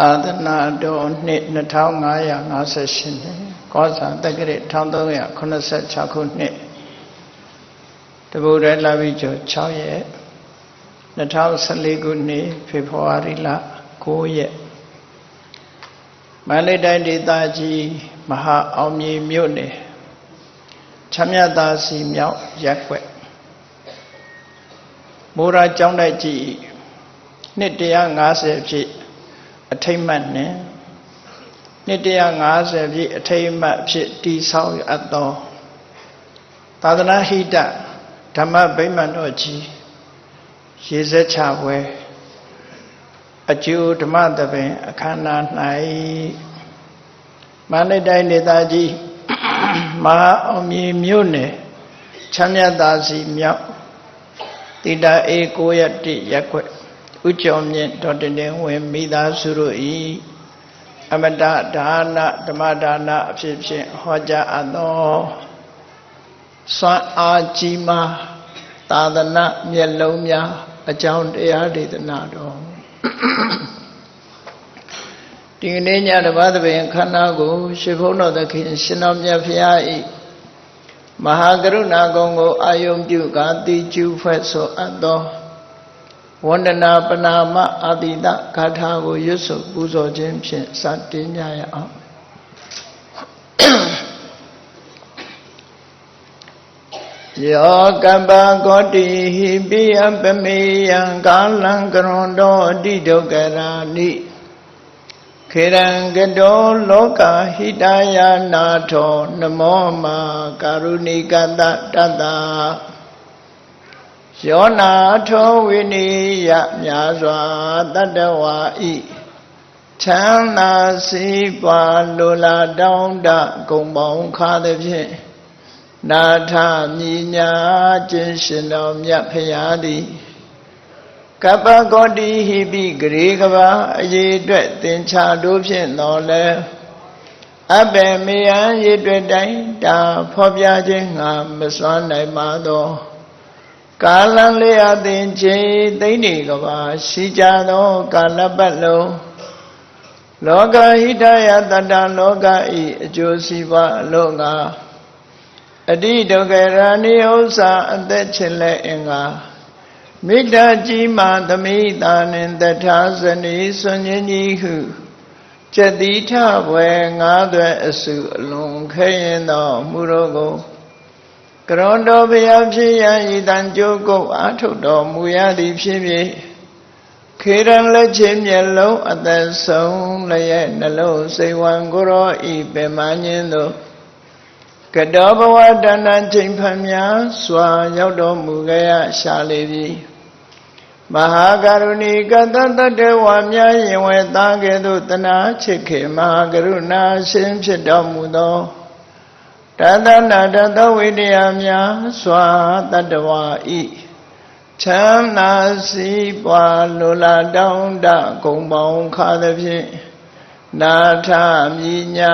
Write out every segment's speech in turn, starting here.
သာသနာတော်နှစ်2558နှစ်ကောဇာတက္ကရာ1386ခုနှစ်တဘူရဲလာပြီးကျော်6ရက်2014ခုနှစ်ဖေဖော်ဝါရီလ9ရက်မန္တလေးတိုင်းဒေသကြီးမဟာအောင်မြေမြို့နယ်ချမ်းမြသာစီမြောက်ရပ်ကွက်မိုးရာကျောင်းတိုက်ကြီးနှစ်150ဖြစ်အထိမ့်မှတ်နဲ့နှစ်150ပြည့်အထိမ့်မှတ်ဖြစ်တည်ဆောက်အပ်သောသာသနာဟိတဓမ္မဗိမာန်တော်ကြီးရေစက်ချပွဲအကျိုးဓမ္မသဘင်အခမ်းအနား၌မန္တလေးတိုင်းဒေသကြီးမဟာအောင်မြေမြို့နယ်ချမ်းမြသာစီမြောက်တိတာအေ9ရက်1ရက်ကွက်ဥကျော်မြင့်ဒေါ်တင်တင်ဝင်မိသားစုတို့ဤအမတဒါနဓမ္မဒါနအဖြစ်ဖြင့်ဟောကြားအပ်သောစွမ်းအားကြီးမားသာသနာမျက်လုံးများအကြောင်းတရားဒေသနာတော်ဒီကနေ့ညတပတ်သဘင်ခန္ဓာကိုရှင်ဘုန်းတော်သခင်ရှင်တော်မြတ်ဖရာဤမဟာကရုဏာကုံကိုအာယုံပြုကာတိကျူဖွဲ့ဆိုအပ်သောဝန္ဒနာပနာမအာတိတဂါထာကိုရွတ်ဆိုပူဇော်ခြင်းဖြင့်စတင်ကြရအောင်ယောကပ္ပကောတိဟိပိယပမေယံကာလံကရွန်တောအတိဒုက္ခရာနိခေရံကတောလောကဟိတယနာထောနမောမာကာရုဏိကတတတ္တယောနာထောဝိနိယမြာစွာတတ္တဝါဤချမ်းသာစီးပွားလိုလားတောင်းတဂုံပေါင်းခါသည်ဖြင့်နာထမြညာခြင်းရှင်တော်မြတ်ဖရာသည်ကပ္ပကောတိဟိပိဂရေကဘာအရေးအတွက်သင်္ချာတို့ဖြင့်တော်လဲအဘယ်မေယံရေအတွက်တိုင်းတာဖော်ပြခြင်းငါမစွမ်းနိုင်ပါသောကာလံလေးအသင်ချေသိမ့်နေကဘာရှိကြသောကာလပတ်လုံးလောကဟိတယတတ္တလောကဤအကျိုးစီးပွားအလို့ငါအတိဒုက္ခရာနိဥ္စာအသက်ချင်လက်အင်္ဂါမိတ္တကြီးမာသမိတာနှင့်တထာဇနီဆွန်ခြင်းကြီးဟုကျက်တိထဘွယ်ငါးသွဲအစုအလွန်ခဲရင်သောမူရောကိုကရွန်တော်ဘုရားဖြစ်ရန်ဤတန်ကြိုးကုတ်အားထုတ်တော်မူရသည်ဖြစ်ဖြစ်ခေရန်လက်ချင်းမျက်လုံးအသက်ဆုံးလည်းရဲ့နှလုံးစိတ်ဝံကိုရောဤပင်မညင်းသို့ကတောဘဝတဏ္ဍချိန်ဖန်များစွာရောက်တော်မူကြရရှာလေပြီမဟာကရုဏီကတတ္တဝါများရင်ဝဲသားကဲ့သို့တနာချစ်ခေမဟာကရုဏာရှင်ဖြစ်တော်မူသောတသနာတသဝိတ္တယများစွာတတ္တဝါဤချမ်းသာစီးပွားလိုလားတောင်းတဂုံပေါင်းခါသည်ဖြင့်နာထမြညာ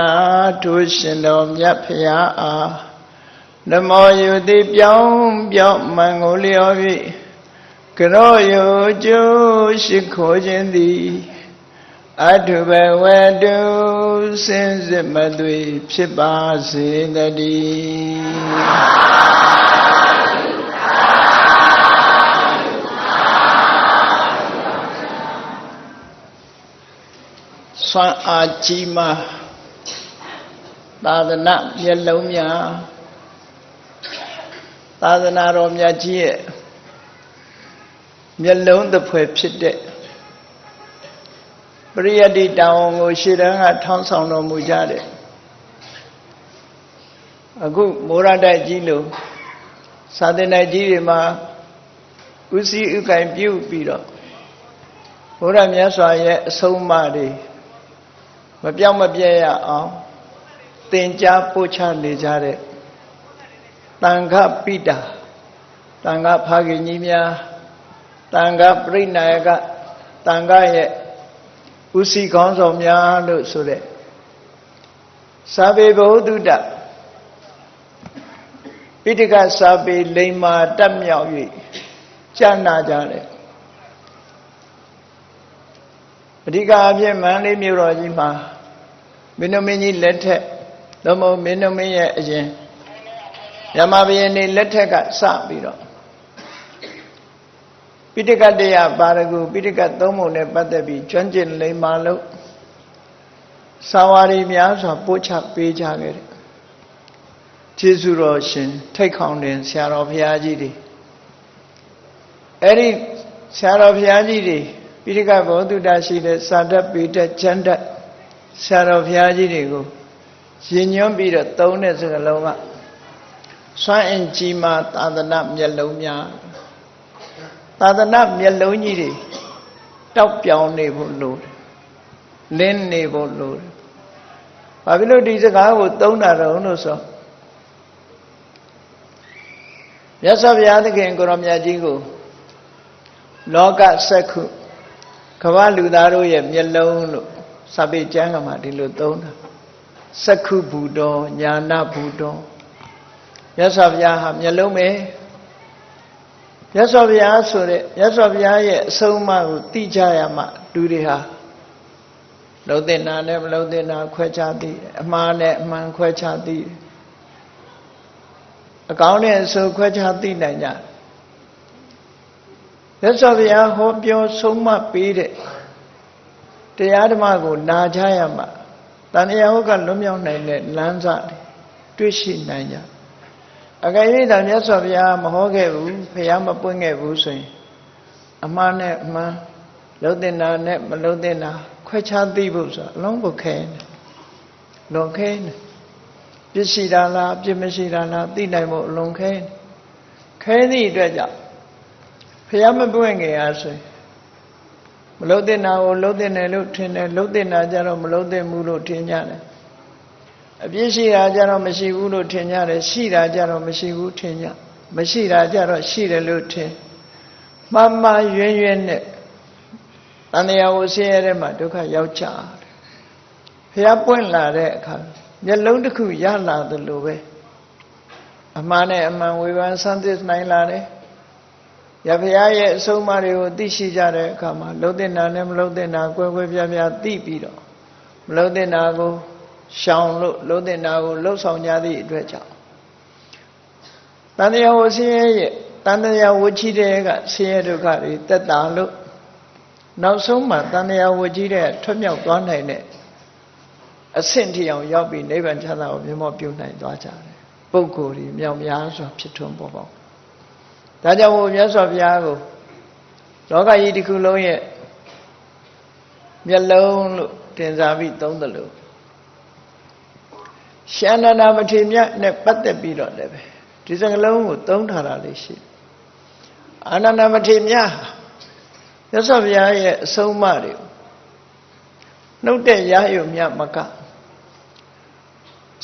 ထိုရှင်တော်မြတ်ဖရာအားနမောယုတိပြောင်းပြောင်းမံကိုလျော်၍ကရောယုကျိုးရှိခိုးခြင်းသည်အထုဘဝတုစင်စစ်မသွေဖြစ်ပါစေတည်းစွမ်းအားကြီးမားသာသနာမျက်လုံးများသာသနာတော်မြတ်ကြီးရဲ့မျက်လုံးတစ်ဖွဲ့ဖြစ်တဲ့ပရိယတ္တိတောင်ကိုရှေ့တန်းကထောင်းဆောင်တော်မူကြတယ်အခုမိုးရတိုက်ကြီးလို့စာသင်တိုက်ကြီးတွေမှာဥစည်းဥက္ကံပြုပြီးတော့ဘုရားမြတ်စွာရဲ့အဆုံးအမတွေမပြောင်းမပြဲရအောင်သင်ကြားပို့ချနေကြတဲ့တန်ခပိတာတန်ခဖခင်ကြီးများတန်ခပရိနာယကတန်ခရဲ့ဥစီခေါင်းဆောင်များလို့ဆိုတဲ့စာပေဘုဒ္ဓပိဋကစာပေလိမ္မာတက်မြောက်၍ကြားနာကြတယ် အ ဓိကအဖြစ်မန္တလေးမြို့တော်ကြီးမှာမင်းတို့မင်းကြီးလက်ထက်သို့မဟုတ်မင်းတို့မင်းရဲ့အရင်ယမဘုရင်နေလက်ထက်ကစပြီးတော့ပိဋကတ်တရားပါရဂုပိဋကတ်သုံးပုံနဲ့ပတ်သက်ပြီးကျွမ်းကျင်လိမ္မာလို့စာဝါရီများစွာပို့ချပေးကြခဲ့တယ်ကျေးဇူးတော်ရှင်ထိတ်ခေါင်တင်ဆရာတော်ဘုရားကြီးတွေအဲ့ဒီဆရာတော်ဘုရားကြီးတွေပိဋကတ်ဘောဓုတရှိတဲ့စာတတ်ပေတတ်ကျမ်းတတ်ဆရာတော်ဘုရားကြီးတွေကိုရည်ညွှန်းပြီးတော့သုံးတဲ့စကားလုံးကစွမ်းအင်ကြီးမားသာသနာမျက်လုံးများသာသနာမျက်လုံးကြီးတွေတောက်ပြောင်နေဖို့လိုတယ်လင်းနေဖို့လိုတယ်ဘာဖြစ်လို့ဒီစကားကိုသုံးတာတော့လို့ဆိုမြတ်စွာဘုရားသခင်ကိုရောမြတ်ကြီးကိုလောကစက္ခုကမ္ဘာလူသားတို့ရဲ့မျက်လုံးလို့စာပေကျမ်းကမှာဒီလိုသုံးတာစက္ခုဘူတော်ညာနာဘူတော်မြတ်စွာဘုရားဟာမျက်လုံးပဲမြတ်စွာဘုရားဆိုတဲ့မြတ်စွာဘုရားရဲ့အဆုံးအမကိုသိကြရမှလူတွေဟာလုံးတင်တာနဲ့မလုံးတင်တာခွဲခြားသိတယ်အမှားနဲ့အမှန်ခွဲခြားသိတယ်အကောင်းနဲ့အဆိုးခွဲခြားသိနိုင်ကြမြတ်စွာဘုရားဟောပြောဆုံးမပေးတဲ့တရားဓမ္မကိုနာကြရမှတဏှာဟုတ်ကလွတ်မြောက်နိုင်တဲ့လမ်းစတွေ့ရှိနိုင်ကြအကယ်၍သာမြတ်စွာဘုရားမဟောခဲ့ဘူးဘုရားမပွင့်ခဲ့ဘူးဆိုရင်အမှားနဲ့အမှန်လုံးတင်တာနဲ့မလုံးတင်တာခွဲခြားသိဖို့ဆိုအလုံးကိုခဲနေလွန်ခဲနေပြစ်ရှိတာလားပြစ်မရှိတာလားသိနိုင်ဖို့အလွန်ခဲနေခဲသည့်အတွက်ကြောင့်ဘုရားမပွင့်ခင်အားဆိုရင်မလုံးတင်တာကိုလုံးတင်တယ်လို့ထင်တယ်လုံးတင်တာကြတော့မလုံးတင်ဘူးလို့ထင်ကြတယ်အပြစ်ရှိတာကြတော့မရှိဘူးလို့ထင်ကြတယ်ရှိတာကြတော့မရှိဘူးထင်ကြမရှိတာကြတော့ရှိတယ်လို့ထင်မှန်မှန်ရွင်ရွင်နဲ့တဏှာကိုဆင်းရဲတဲ့မှာဒုက္ခရောက်ကြတယ်ဘုရားပွင့်လာတဲ့အခါမျက်လုံးတစ်ခုရလာသလိုပဲအမှားနဲ့အမှန်ဝေဖန်ဆန်းသစ်နိုင်လာတယ်ရဘုရားရဲ့အဆုံးအမတွေကိုသိရှိကြတဲ့အခါမှာလုံးတင်တာနဲ့မလုံးတင်တာကွဲကွဲပြားပြားသိပြီးတော့မလုံးတင်တာကိုရှောင်လို့လုံးတင်တာကိုလှုပ်ဆောင်ကြသည့်အတွက်ကြောင့်တဏှာဝဆင်းရဲရဲ့တဏှာဝချီတဲ့ကဆင်းရဲဒုက္ခတွေတက်တာလို့နောက်ဆုံးမှာတဏှာဝချီတဲ့ထွတ်မြောက်သွားနိုင်တဲ့အဆင့်ထိအောင်ရောက်ပြီးနိဗ္ဗာန်ချမ်းသာကိုမြတ်မောပြုနိုင်သွားကြတယ်ပုဂ္ဂိုလ်ကြီးမြောက်များစွာဖြစ်ထွန်းပေါ်ပေါက်ဒါကြောင့်မို့မြတ်စွာဘုရားကိုလောကကြီးတစ်ခုလုံးရဲ့မျက်လုံးလို့တင်စားပြီးသုံးတယ်လို့ရှန္ဒနာမထေမြတ်နဲ့ပတ်သက်ပြီးတော့လည်းပဲဒီစကားလုံးကိုသုံးထားတာလေးရှိအာနန္ဒမထေမြတ်မြတ်စွာဘုရားရဲ့အဆုံးအမတွေကိုနှုတ်တဲ့ရယုံမြတ်မက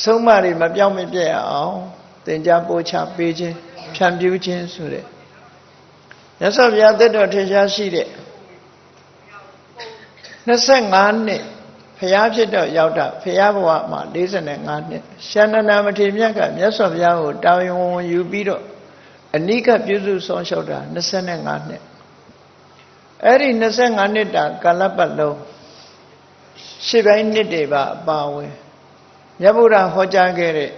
ဆုံးမတွေမပြောင်းမပြတ်အောင်သင်ကြားပို့ချပေးခြင်းဖြန့်ဖြူးခြင်းဆိုတဲ့မြတ်စွာဘုရားသက်တော်ထင်ရှားရှိတဲ့25နှစ်ဘုရားဖြစ်တော့ရောက်တာဘုရားဘဝမှာ45နှစ်ရှန္ဒနာမထေရမြတ်ကမြတ်စွာဘုရားကိုတာဝန်ဝင်ယူပြီးတော့အနိကပြုစုဆောင်လျှောက်တာ25နှစ်အဲ့ဒီ25နှစ်တာကာလပတ်လုံးရှေ့ပိုင်းနှစ်တွေပါအပါဝင်မြတ်ဗုဒ္ဓဟောကြားခဲ့တဲ့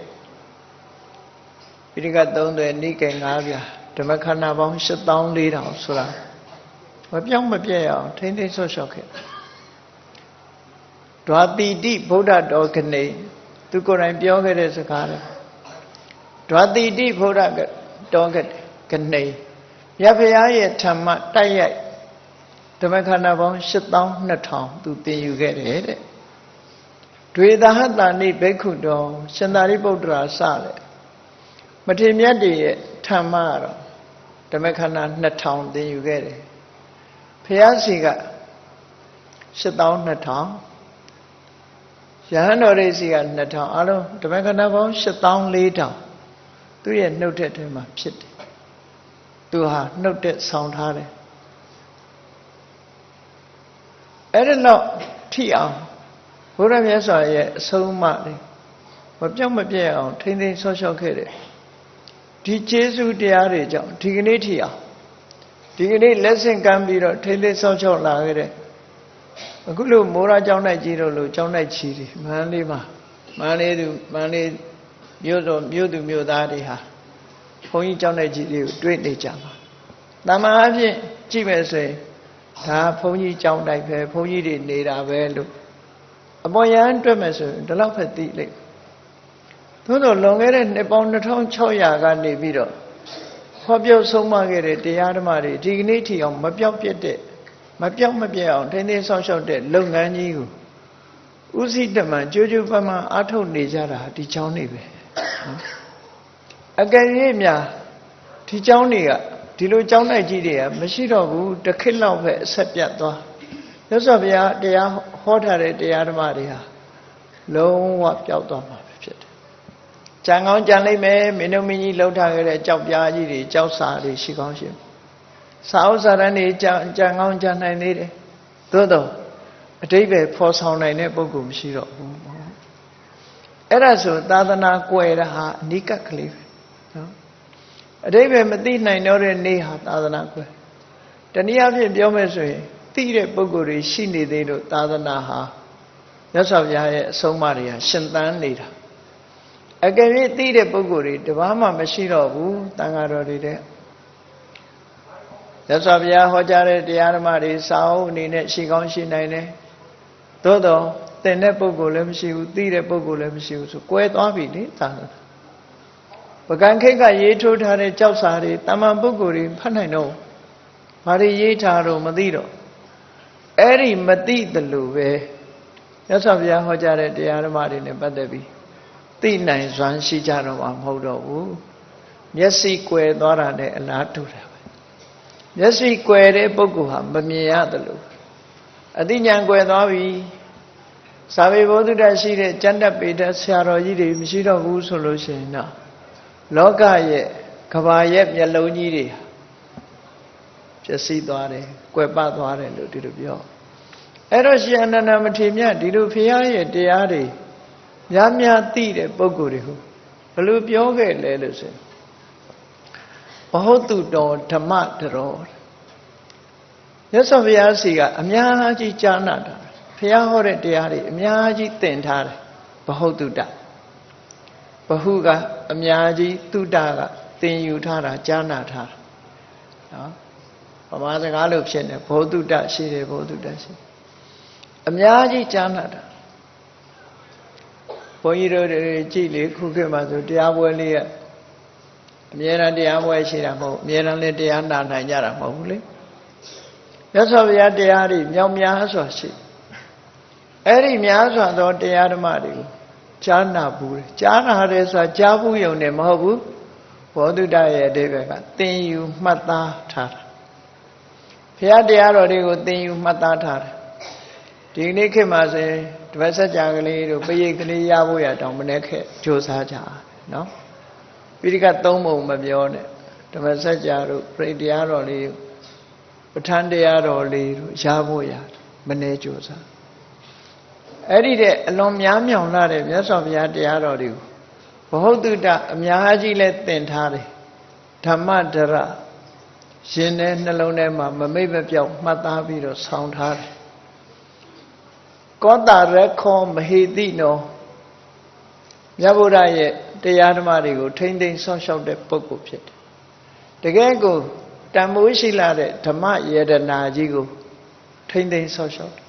ပိဋကတ်3သွယ်နိကေ9ပြာဓမ္မခန္ဓာပေါင်း84,000ဆိုတာမပြောင်းမပြည့်အောင်ထိမ့်သိမ်းဆော့ရှော့ခဲ့ဒွါတိတိဗုဒ္ဓတော်ကနေသူကိုယ်တိုင်ပြောခဲ့တဲ့စကားလေဒွါတိတိဗုဒ္ဓတော်ကနေရဖရာရဲ့ဓမ္မတိုက်ရိုက်ဓမ္မခန္ဓာပေါင်း82,000သူသင်ယူခဲ့တယ်တဲ့ဒွေသဟတဏိဘိက္ခုတော်ရှင်သာရိပုတ္တရာစတဲ့မထေရမြတ်တွေရဲ့ဓမ္မကတော့ဓမ္မခန္ဓာ2000သင်ယူခဲ့တယ်ဖရာစီက82,000ရဟန်းတော်တွေစီက2000အလုံးဓမ္မခန္ဓာပေါင်း84,000သူရဲ့နှုတ်ထက်ထဲမှာဖြစ်တယ်သူဟာနှုတ်တက်ဆောင်ထားတယ်အဲ့ဒါတော့ထိအောင်ဘုရားမြတ်စွာရဲ့အဆုံးအမလေးမပြောင်းမပြည့်အောင်ထိမ့်သိမ်းဆော့ရှော့ခဲ့တယ်ဒီကျေးဇူးတရားတွေကြောင့်ဒီကနေ့ထိအောင်ဒီကနေ့လက်ဆင့်ကမ်းပြီးတော့ထိမ့်သိမ်းဆော့ရှော့လာခဲ့တဲ့ အခုလို့မိုးရာကျောင်းတိုက်ကြီးတို့လို့ကျောင်းတိုက်ချီတွေမန္တလေးမှာမန္တလေးမြို့သူမြို့သားတွေဟာဘုန်းကြီးကျောင်းတိုက်ကြီးတွေကိုတွေ့နေကြမှာတမန်အဖြစ်ကြည့်မယ်ဆိုရင်ဒါဘုန်းကြီးကျောင်းတိုက်ပဲဘုန်းကြီးတွေနေတာပဲလို့အပေါ်ယံတွေ့မယ်ဆိုရင်ဒီလောက်ပဲသိလိမ့်သို့တော့လွန်ခဲ့တဲ့နှစ်ပေါင်း2600ကနေပြီးတော့ဟောပြောဆုံးမခဲ့တဲ့တရားဓမ္မတွေဒီကနေ့ထိအောင်မပြောက်ပြတ်အောင်ထိန်းသိမ်းဆောင်ရှောက်တဲ့လုပ်ငန်းကြီးကိုဥစည်းတမန်ကြိုးကြိုးပမ်းပမ်းအားထုတ်နေကြတာဒီเจ้าနေပဲအကယ်၍များဒီเจ้าတွေကဒီလိုเจ้าနိုင်ကြီးတွေကမရှိတော့ဘူးတစ်ခေတ်လောက်ပဲအဆက်ပြတ်သွားမြတ်စွာဘုရားတရားဟောထားတဲ့တရားဓမ္မတွေဟာလုံးဝပျောက်သွားမှာပဲဖြစ်တယ်။ကြံကောင်းကြံလိုက်မယ်မင်းတို့မင်းကြီးလှုပ်ထားခဲ့တဲ့ကြောက်ပြားကြီးတွေကြောက်စာတွေရှိကောင်းရှိစာဥစ္စာရန်တွေကြံကောင်းကြံနိုင်သေးတယ်။သို့တော့အတိတ်ပဲဖော်ဆောင်နိုင်တဲ့ပုဂ္ဂိုလ်မရှိတော့ဘူး။အဲ့ဒါဆိုသာသနာကွယ်တာဟာအနိကကလေးပဲနော်။အတိတ်ပဲမသိနိုင်တော့တဲ့နေ့ဟာသာသနာကွယ်။တနည်းအားဖြင့်ပြောမယ်ဆိုရင်သိတဲ့ပုဂ္ဂိုလ်တွေရှိနေသေးလို့သာသနာဟာမြတ်စွာဘုရားရဲ့အဆုံးအမတွေဟာရှင်သန်နေတာအကယ်၍သိတဲ့ပုဂ္ဂိုလ်တွေတပါးမှမရှိတော့ဘူးတန်ဃာတော်တွေတဲ့မြတ်စွာဘုရားဟောကြားတဲ့တရားဓမ္မတွေစာအုပ်အနေနဲ့ရှိကောင်းရှိနိုင်တယ်သို့တော့သင်တဲ့ပုဂ္ဂိုလ်လည်းမရှိဘူးသိတဲ့ပုဂ္ဂိုလ်လည်းမရှိဘူးဆိုကွဲသွားပြီလေသာသနာပကံခိတ်ကရေးထိုးထားတဲ့ကြောက်စာတွေတမန်ပုဂ္ဂိုလ်တွေဖတ်နိုင်တော့ဘာတွေရေးထားတော့မသိတော့အဲ့ဒီမသိတယ်လို့ပဲမြတ်စွာဘုရားဟောကြားတဲ့တရားဓမ္မတွေနဲ့ပတ်သက်ပြီးသိနိုင်စွမ်းရှိကြတော့မှာမဟုတ်တော့ဘူးမျက်စိကွယ်သွားတာနဲ့အလားတူတာပဲမျက်စိကွယ်တဲ့ပုဂ္ဂိုလ်ဟာမမြင်ရတယ်လို့အသိဉာဏ်ကွယ်သွားပြီသာဝေဘုဒ္ဓရှိတဲ့ကျမ်းတတ်ပေတတ်ဆရာတော်ကြီးတွေမရှိတော့ဘူးဆိုလို့ရှိရင်တော့လောကရဲ့ကဘာရဲ့မျက်လုံးကြီးတွေပျက်စီးသွားတယ်ကွယ်ပသွားတယ်လို့ဒီလိုပြောအဲ့တော့ရှင်အနန္ဒမထေရမြတ်ဒီလိုဖရာရဲ့တရားတွေများသိတဲ့ပုဂ္ဂိုလ်တွေကိုဘယ်လိုပြောခဲ့လဲလို့ဆိုဘဟုတုတော်ဓမ္မတရောမြတ်စွာဘုရားစီကအများကြီးကြားနာတာဖရာဟောတဲ့တရားတွေအများကြီးသင်ထားတယ်ဘဟုတုတဘဟုကအများကြီးတုတကသင်ယူထားတာကြားနာထားတာနော်ဗမာစကားလို့ဖြစ်နေဘဟုတုတရှိတယ်ဘဟုတုတရှိအများကြီးကြားနာတာဘုန်းကြီးတို့ကြည့်လေခုခေတ်မှာဆိုတရားပွဲလေးကအမြဲတမ်းတရားပွဲရှိတာမဟုတ်အမြဲတမ်းလည်းတရားနာနိုင်ကြတာမဟုတ်ဘူးလေမြတ်စွာဘုရားတရားတွေမြောက်များစွာရှိအဲ့ဒီများစွာသောတရားဓမ္မတွေကိုကြားနာဘူးတယ်ကြားနာတယ်ဆိုတာကြားဘူးယုံတယ်မဟုတ်ဘူးဘောဓုတရဲ့အဓိပ္ပာယ်ကသင်ယူမှတ်သားထားတာဘုရားတရားတော်တွေကိုသင်ယူမှတ်သားထားတယ်ဒီနေ့ခေတ်မှာဆိုရင်တပတ်ဆက်ကြာကလေးတို့ပရိတ်ကလေးရဖို့ရတောင်မနဲ့ခဲ့ကြိုးစားကြနော်ပိဋကသုံးပုံမပြောနဲ့တပတ်ဆက်ကြာတို့ပရိတ်တရားတော်လေးပဋ္ဌာန်းတရားတော်လေးတို့ရဖို့ရမနဲ့ကြိုးစားအဲ့ဒီတဲ့အလွန်များမြောင်လာတဲ့မြတ်စွာဘုရားတရားတော်တွေကိုဘဟုတုတအများကြီးလဲသင်ထားတယ်ဓမ္မဒရရှင်တဲ့နှလုံးထဲမှာမမိတ်မပြောက်မှတ်သားပြီးတော့ဆောင်းထားတယ်ကောတာရခောမဟေတိနောမြတ်ဗုဒ္ဓရဲ့တရားဓမ္မတွေကိုထိမ့်သိမ်းဆောက်ရှောက်တဲ့ပုဂ္ဂိုလ်ဖြစ်တယ်တကယ်ကိုတန်ဖိုးရှိလာတဲ့ဓမ္မယတနာကြီးကိုထိမ့်သိမ်းဆောက်ရှောက်တယ်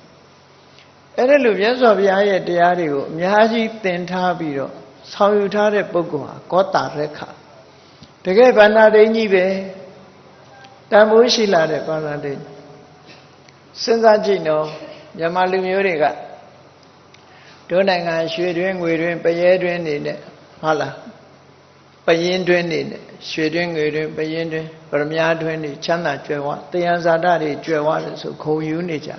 အဲ့ဒါလိုမြတ်စွာဘုရားရဲ့တရားတွေကိုအများကြီးသင်ထားပြီးတော့ဆောင်ယူထားတဲ့ပုဂ္ဂိုလ်ဟာကောတာရခတကယ်ဗန္နာဒိကြီးပဲတန်ဖိုးရှိလာတဲ့ဗန္နာဒိစဉ်းစားကြည့်နော်မြန်မာလူမျိုးတွေကတို့နိုင်ငံရွှေတွင်းငွေတွင်းပရဲတွင်းနေနဲ့ဟုတ်လားပရင်တွင်းနေနဲ့ရွှေတွင်းငွေတွင်းပရင်တွင်းဗရမ ्या တွင်းနေချမ်းသာကြွယ်ဝတရားဇာတတွေကြွယ်ဝတယ်ဆိုခုံယူနေကြ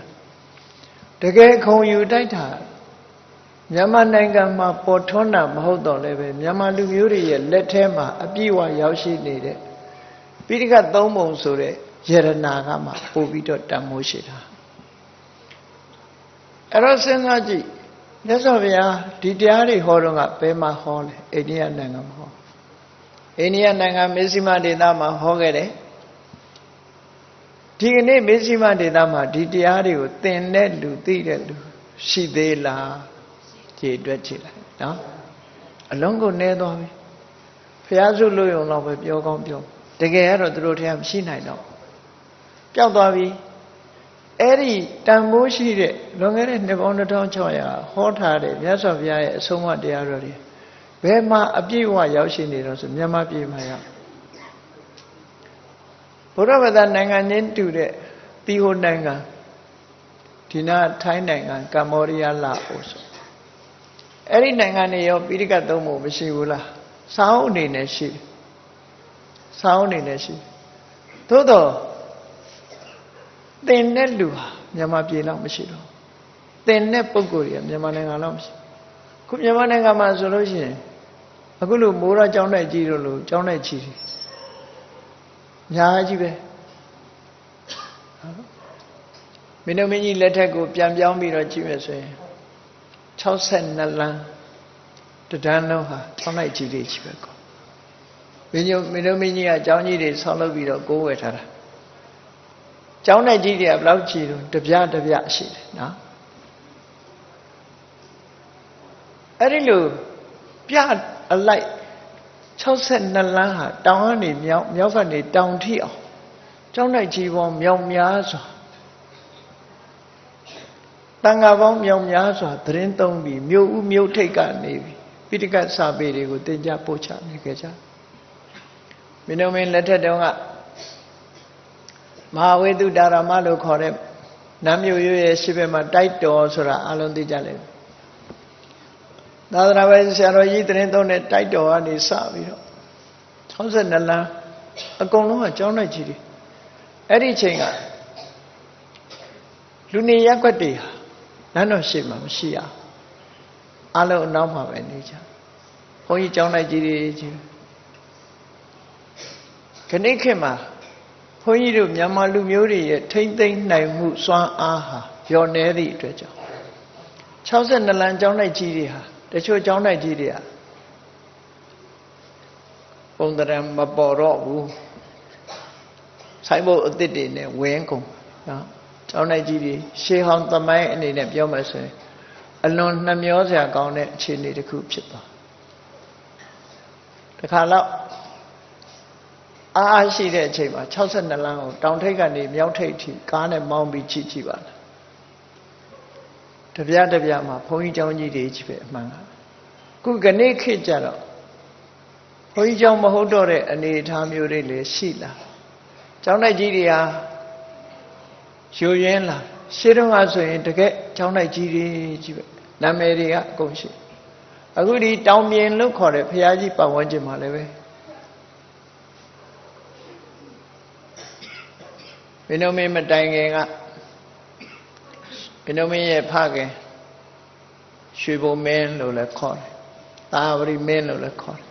တကယ်ခုံယူတိုက်တာမြန်မာနိုင်ငံမှာပေါ်ထွန်းတာမဟုတ်တော့လည်းပဲမြန်မာလူမျိုးတွေရဲ့လက်ထဲမှာအပြည့်အဝရောက်ရှိနေတဲ့ပိဋကသုံးပုံဆိုတဲ့ယရနာကမှပို့ပြီးတော့တန်မိုးရှိတာအဲ့တော့စဉ်းစားကြည့်မြတ်စွာဘုရားဒီတရားတွေဟောတော့ကဘယ်မှာဟောလဲအိန္ဒိယနိုင်ငံမှာဟောအိန္ဒိယနိုင်ငံမေဇိမဒေသမှာဟောခဲ့တယ်ဒ ဒီကနေ့မေစီမဒေသမှာဒီတရားတွေကိုသင်တဲ့လူသိတဲ့လူရှိသေးလားကြည်တွက်ကြည့်လိုက်နော်အလုံးကိုနည်းသွားပြီဖျားစုလို့ရုံတော့ပဲပြောကောင်းပြောတကယ်ကတော့သူတို့ထဲမရှိနိုင်တော့ပျောက်သွားပြီအဲ့ဒီတန်ဖိုးရှိတဲ့လွန်ခဲ့တဲ့နှစ်ပေါင်း2600ဟောထားတဲ့မြတ်စွာဘုရားရဲ့အဆုံးအမတရားတော်တွေဘယ်မှာအပြည့်အဝရောက်ရှိနေတော့ဆိုမြန်မာပြည်မှာရောက်ဘုရားဘာသာနိုင်ငံချင်းတူတဲ့သီဟိုနိုင်ငံဒီနာထိုင်းနိုင်ငံကမ္ဘောဒီးယားလာအိုဆိုအဲ့ဒီနိုင်ငံတွေရောပိဋကတ်သုံးဖို့မရှိဘူးလားစာအုပ်အနေနဲ့ရှိတယ်စာအုပ်အနေနဲ့ရှိသို့တော့သင်တဲ့လူဟာမြန်မာပြည်လောက်မရှိတော့သင်တဲ့ပုဂ္ဂိုလ်တွေကမြန်မာနိုင်ငံလောက်မရှိခုမြန်မာနိုင်ငံမှာဆိုလို့ရှိရင်အခုလိုမိုးရကျောင်းတိုက်ကြီးတို့လိုကျောင်းတိုက်ကြီးတွေညာကြီးပဲမင်းတို့မင်းကြီးလက်ထက်ကိုပြန်ပြောင်းပြီးတော့ကြည့်မယ်ဆိုရင်62လမ်းတဒန်းလုံးဟာကျောင်းတိုက်ကြီးတွေကြီးပဲကောမင်းတို့မင်းကြီးကကျောင်းကြီးတွေဆောက်လုပ်ပြီးတော့ကိုးဝယ်ထားတာကျောင်းတိုက်ကြီးတွေကဘယ်လောက်ကြီးတော့တပြတပြရှိတယ်နော်အဲ့ဒီလိုပြအလိုက်62လမ်းဟာတောင်ကနေမြောက်ကနေတောင်ထိအောင်ကျောင်းတိုက်ကြီးပေါင်းမြောက်များစွာတန်ဃာပေါင်းမြောက်များစွာသတင်းသုံးပြီးမြို့ဦးမြို့ထိပ်ကနေပြီးပိဋကတ်စာပေတွေကိုသင်ကြားပို့ချနေကြကြမင်းတို့မင်းလက်ထက်တုန်းကမဟာဝေတုတာရမလို့ခေါ်တဲ့နတ်မြို့ရဲ့ရှိဘက်မှာတိုက်တော်ဆိုတာအလုံးသိကြလိမ့်မယ်သာသနာ့ပဲဆရာတော်ကြီးသတင်းသုံးတဲ့တိုက်တော်ကနေစပြီးတော့62လမ်းအကုန်လုံးကကျောင်းတိုက်ကြီးတွေအဲ့ဒီချိန်ကလူနေရက်ွက်တွေဟာနန်းတော်ရှိမှမရှိရအလုံးအနောက်မှာပဲနေကြဘုန်းကြီးကျောင်းတိုက်ကြီးတွေကြီးခဏခေတ်မှာဘုန်းကြီးတို့မြန်မာလူမျိုးတွေရဲ့ထိမ့်သိမ့်နိုင်မှုစွမ်းအားဟာပျော်နေသည့်အတွက်ကြောင့်62လမ်းကျောင်းတိုက်ကြီးတွေဟာတချို့ကျောင်းတိုက်ကြီးတွေကပုံသဏ္ဍာန်မပေါ်တော့ဘူးဆိုင်ဘုတ်အစ်စ်တွေနဲ့ဝင်းကုန်နော်ကျောင်းတိုက်ကြီးတွေရှေးဟောင်းသမိုင်းအနေနဲ့ပြောမှဆိုရင်အလွန်နှမျောစရာကောင်းတဲ့အခြေအနေတစ်ခုဖြစ်သွားတခါတော့အားရှိတဲ့အချိန်မှာ62လမ်းကိုတောင်ထိပ်ကနေမြောက်ထိပ်ထိကားနဲ့မောင်းပြီးကြည့်ပါလားတပြားတပြားမှာဘုန်းကြီးကျောင်းကြီးတွေကြီးပဲအမှန်ကခုကနေ့ခေတ်ကြတော့ဘုန်းကြီးကျောင်းမဟုတ်တော့တဲ့အနေအထားမျိုးတွေလည်းရှိလာကျောင်းတိုက်ကြီးတွေဟာယူရင်းလာရှေးတုန်းကဆိုရင်တကယ်ကျောင်းတိုက်ကြီးတွေကြီးပဲနာမည်တွေကအကုန်ရှိအခုဒီတောင်ပြင်လို့ခေါ်တဲ့ဘုရားကြီးပတ်ဝန်းကျင်မှာလည်းပဲမင်းတို့မင်းမတိုင်ခင်ကမင်းတို့မင်းရဲ့ဖခင်ရွှေဘုံမင်းလို့လည်းခေါ်တယ်သာဝတိမင်းလို့လည်းခေါ်တယ်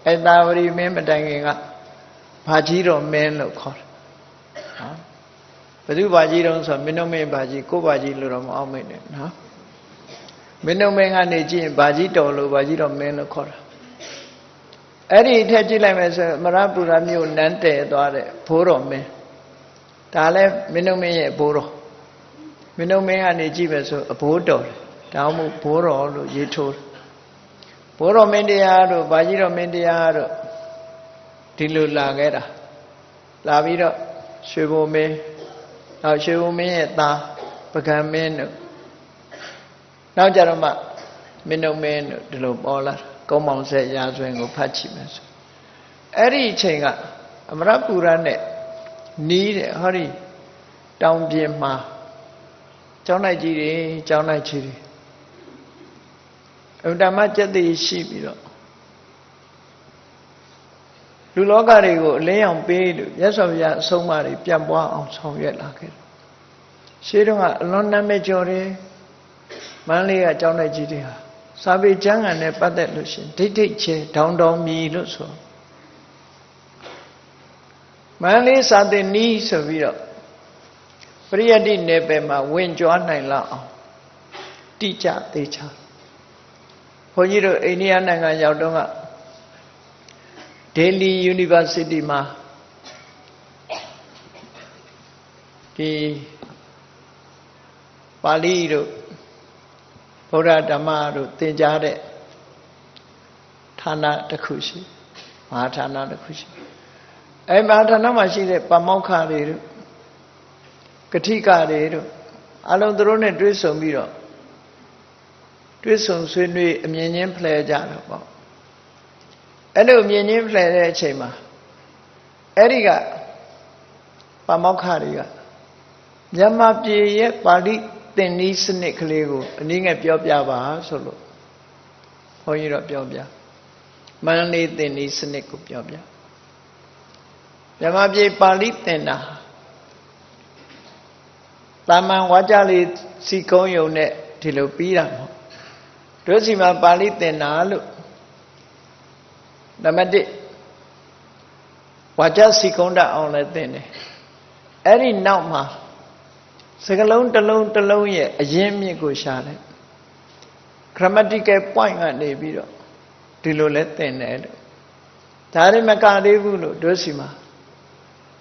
အဲသာဝတိမင်းမတိုင်ခင်ကဘာကြီးတော်မင်းလို့ခေါ်တယ်နော်ဘယ်သူဘာကြီးတော်ဆိုမင်းတို့မင်းဘာကြီးကိုဘာကြီးလို့တော့မအောင်မိတ်နဲ့နော်မင်းတို့မင်းကနေကြည့်ရင်ဘာကြီးတော်လို့ဘာကြီးတော်မင်းလို့ခေါ်တာအဲ့ဒီထက်ကြည့်လိုက်မယ်ဆိုမရပူရမြို့နန်းတဲသွားတဲ့ဘိုးတော်မင်းဒါလည်းမင်းတို့မင်းရဲ့ဘိုးတော်မင်းတို့မင်းကနေကြည့်ပဲဆိုအဘိုးတော်ဒါမှမဟုတ်ဘိုးတော်လို့ရေးထိုးဘိုးတော်မင်းတရားတို့ဘာကြီးတော်မင်းတရားတို့ဒီလိုလာခဲ့တာလာပြီးတော့ရွှေဘုံမင်းနောက်ရွှေဘုံမင်းရဲ့သားပကံမင်းတို့နောက်ကြတော့မှမင်းတို့မင်းတို့ဒီလိုပေါ်လာကုန်းမောင်ဆက်ရာဇဝင်ကိုဖတ်ကြည့်မယ်ဆိုအဲ့ဒီအချိန်ကအမရပူရနဲ့နီးတဲ့ဟောဒီတောင်ပြင်မှာကျောင်းလိုက်ကြီးတွေကျောင်းလိုက်ကြီးတွေအတ္တမကျက်သိရှိပြီးတော့လူလောကတွေကိုအလင်းအောင်ပေးလို့မြတ်စွာဘုရားအဆုံးအမတွေပြန့်ပွားအောင်ဆောင်ရွက်လာခဲ့တယ်ရှေးတုန်းကအလွန်နာမည်ကျော်တယ်မန္တလေးကကျောင်းလိုက်ကြီးတွေဟာစာပေကျမ်းဂန်နဲ့ပတ်သက်လို့ရှင်ဒိဋ္ဌိချေဒေါင်တော်မြည်လို့ဆိုမန္တလေးစာသင်နီးဆိုပြီးတော့ပရိယတ္တိနယ်ပယ်မှာဝင်ကြွားနိုင်လောက်အောင်တိကျသေးချာဘုန်းကြီးတို့အိန္ဒိယနိုင်ငံရောက်တော့ကDelhi University မှာ ဒီပါဠိတို့ဗုဒ္ဓဓမ္မတို့သင်ကြားတဲ့ဌာနတစ်ခုရှိမဟာဌာနတစ်ခုရှိအဲမဟာဌာနမှာရှိတဲ့ပမောက္ခတွေတို့ကထိကတွေတို့အလုံးသူတို့နဲ့တွဲဆုံပြီးတော့တွဲဆုံဆွေးနွေးအမြင်ချင်းဖလှယ်ကြတာပေါ့အဲ့လိုအမြင်ချင်းဖလှယ်တဲ့အချိန်မှာအဲ့ဒီကပမောက္ခတွေကမြန်မာပြည်ရဲ့ပါဠိသင်္နီးစနစ်ကလေးကိုအနည်းငယ်ပြောပြပါဆိုလို့ဘုန်းကြီးတော့ပြောပြမန္တလေးသင်္နီးစနစ်ကိုပြောပြမြန်မာပြည်ပါဠိသင်တာတာမန်ဝါကြလေးစီကုံးယုံနဲ့ဒီလိုပြီးတာမဟုတ်တို့စီမှာပါဠိသင်တာလို့နံပါတ်1ဝါကြစီကုံးတတ်အောင်လည်းသင်တယ်အဲ့ဒီနောက်မှာစကလုံးတစ်လုံးတစ်လုံးရဲ့အရင်းမြစ်ကိုရှာတယ် grammatical point ကနေပြီးတော့ဒီလိုလဲသင်တယ်လို့ဒါရမကသေးဘူးလို့တို့စီမှာ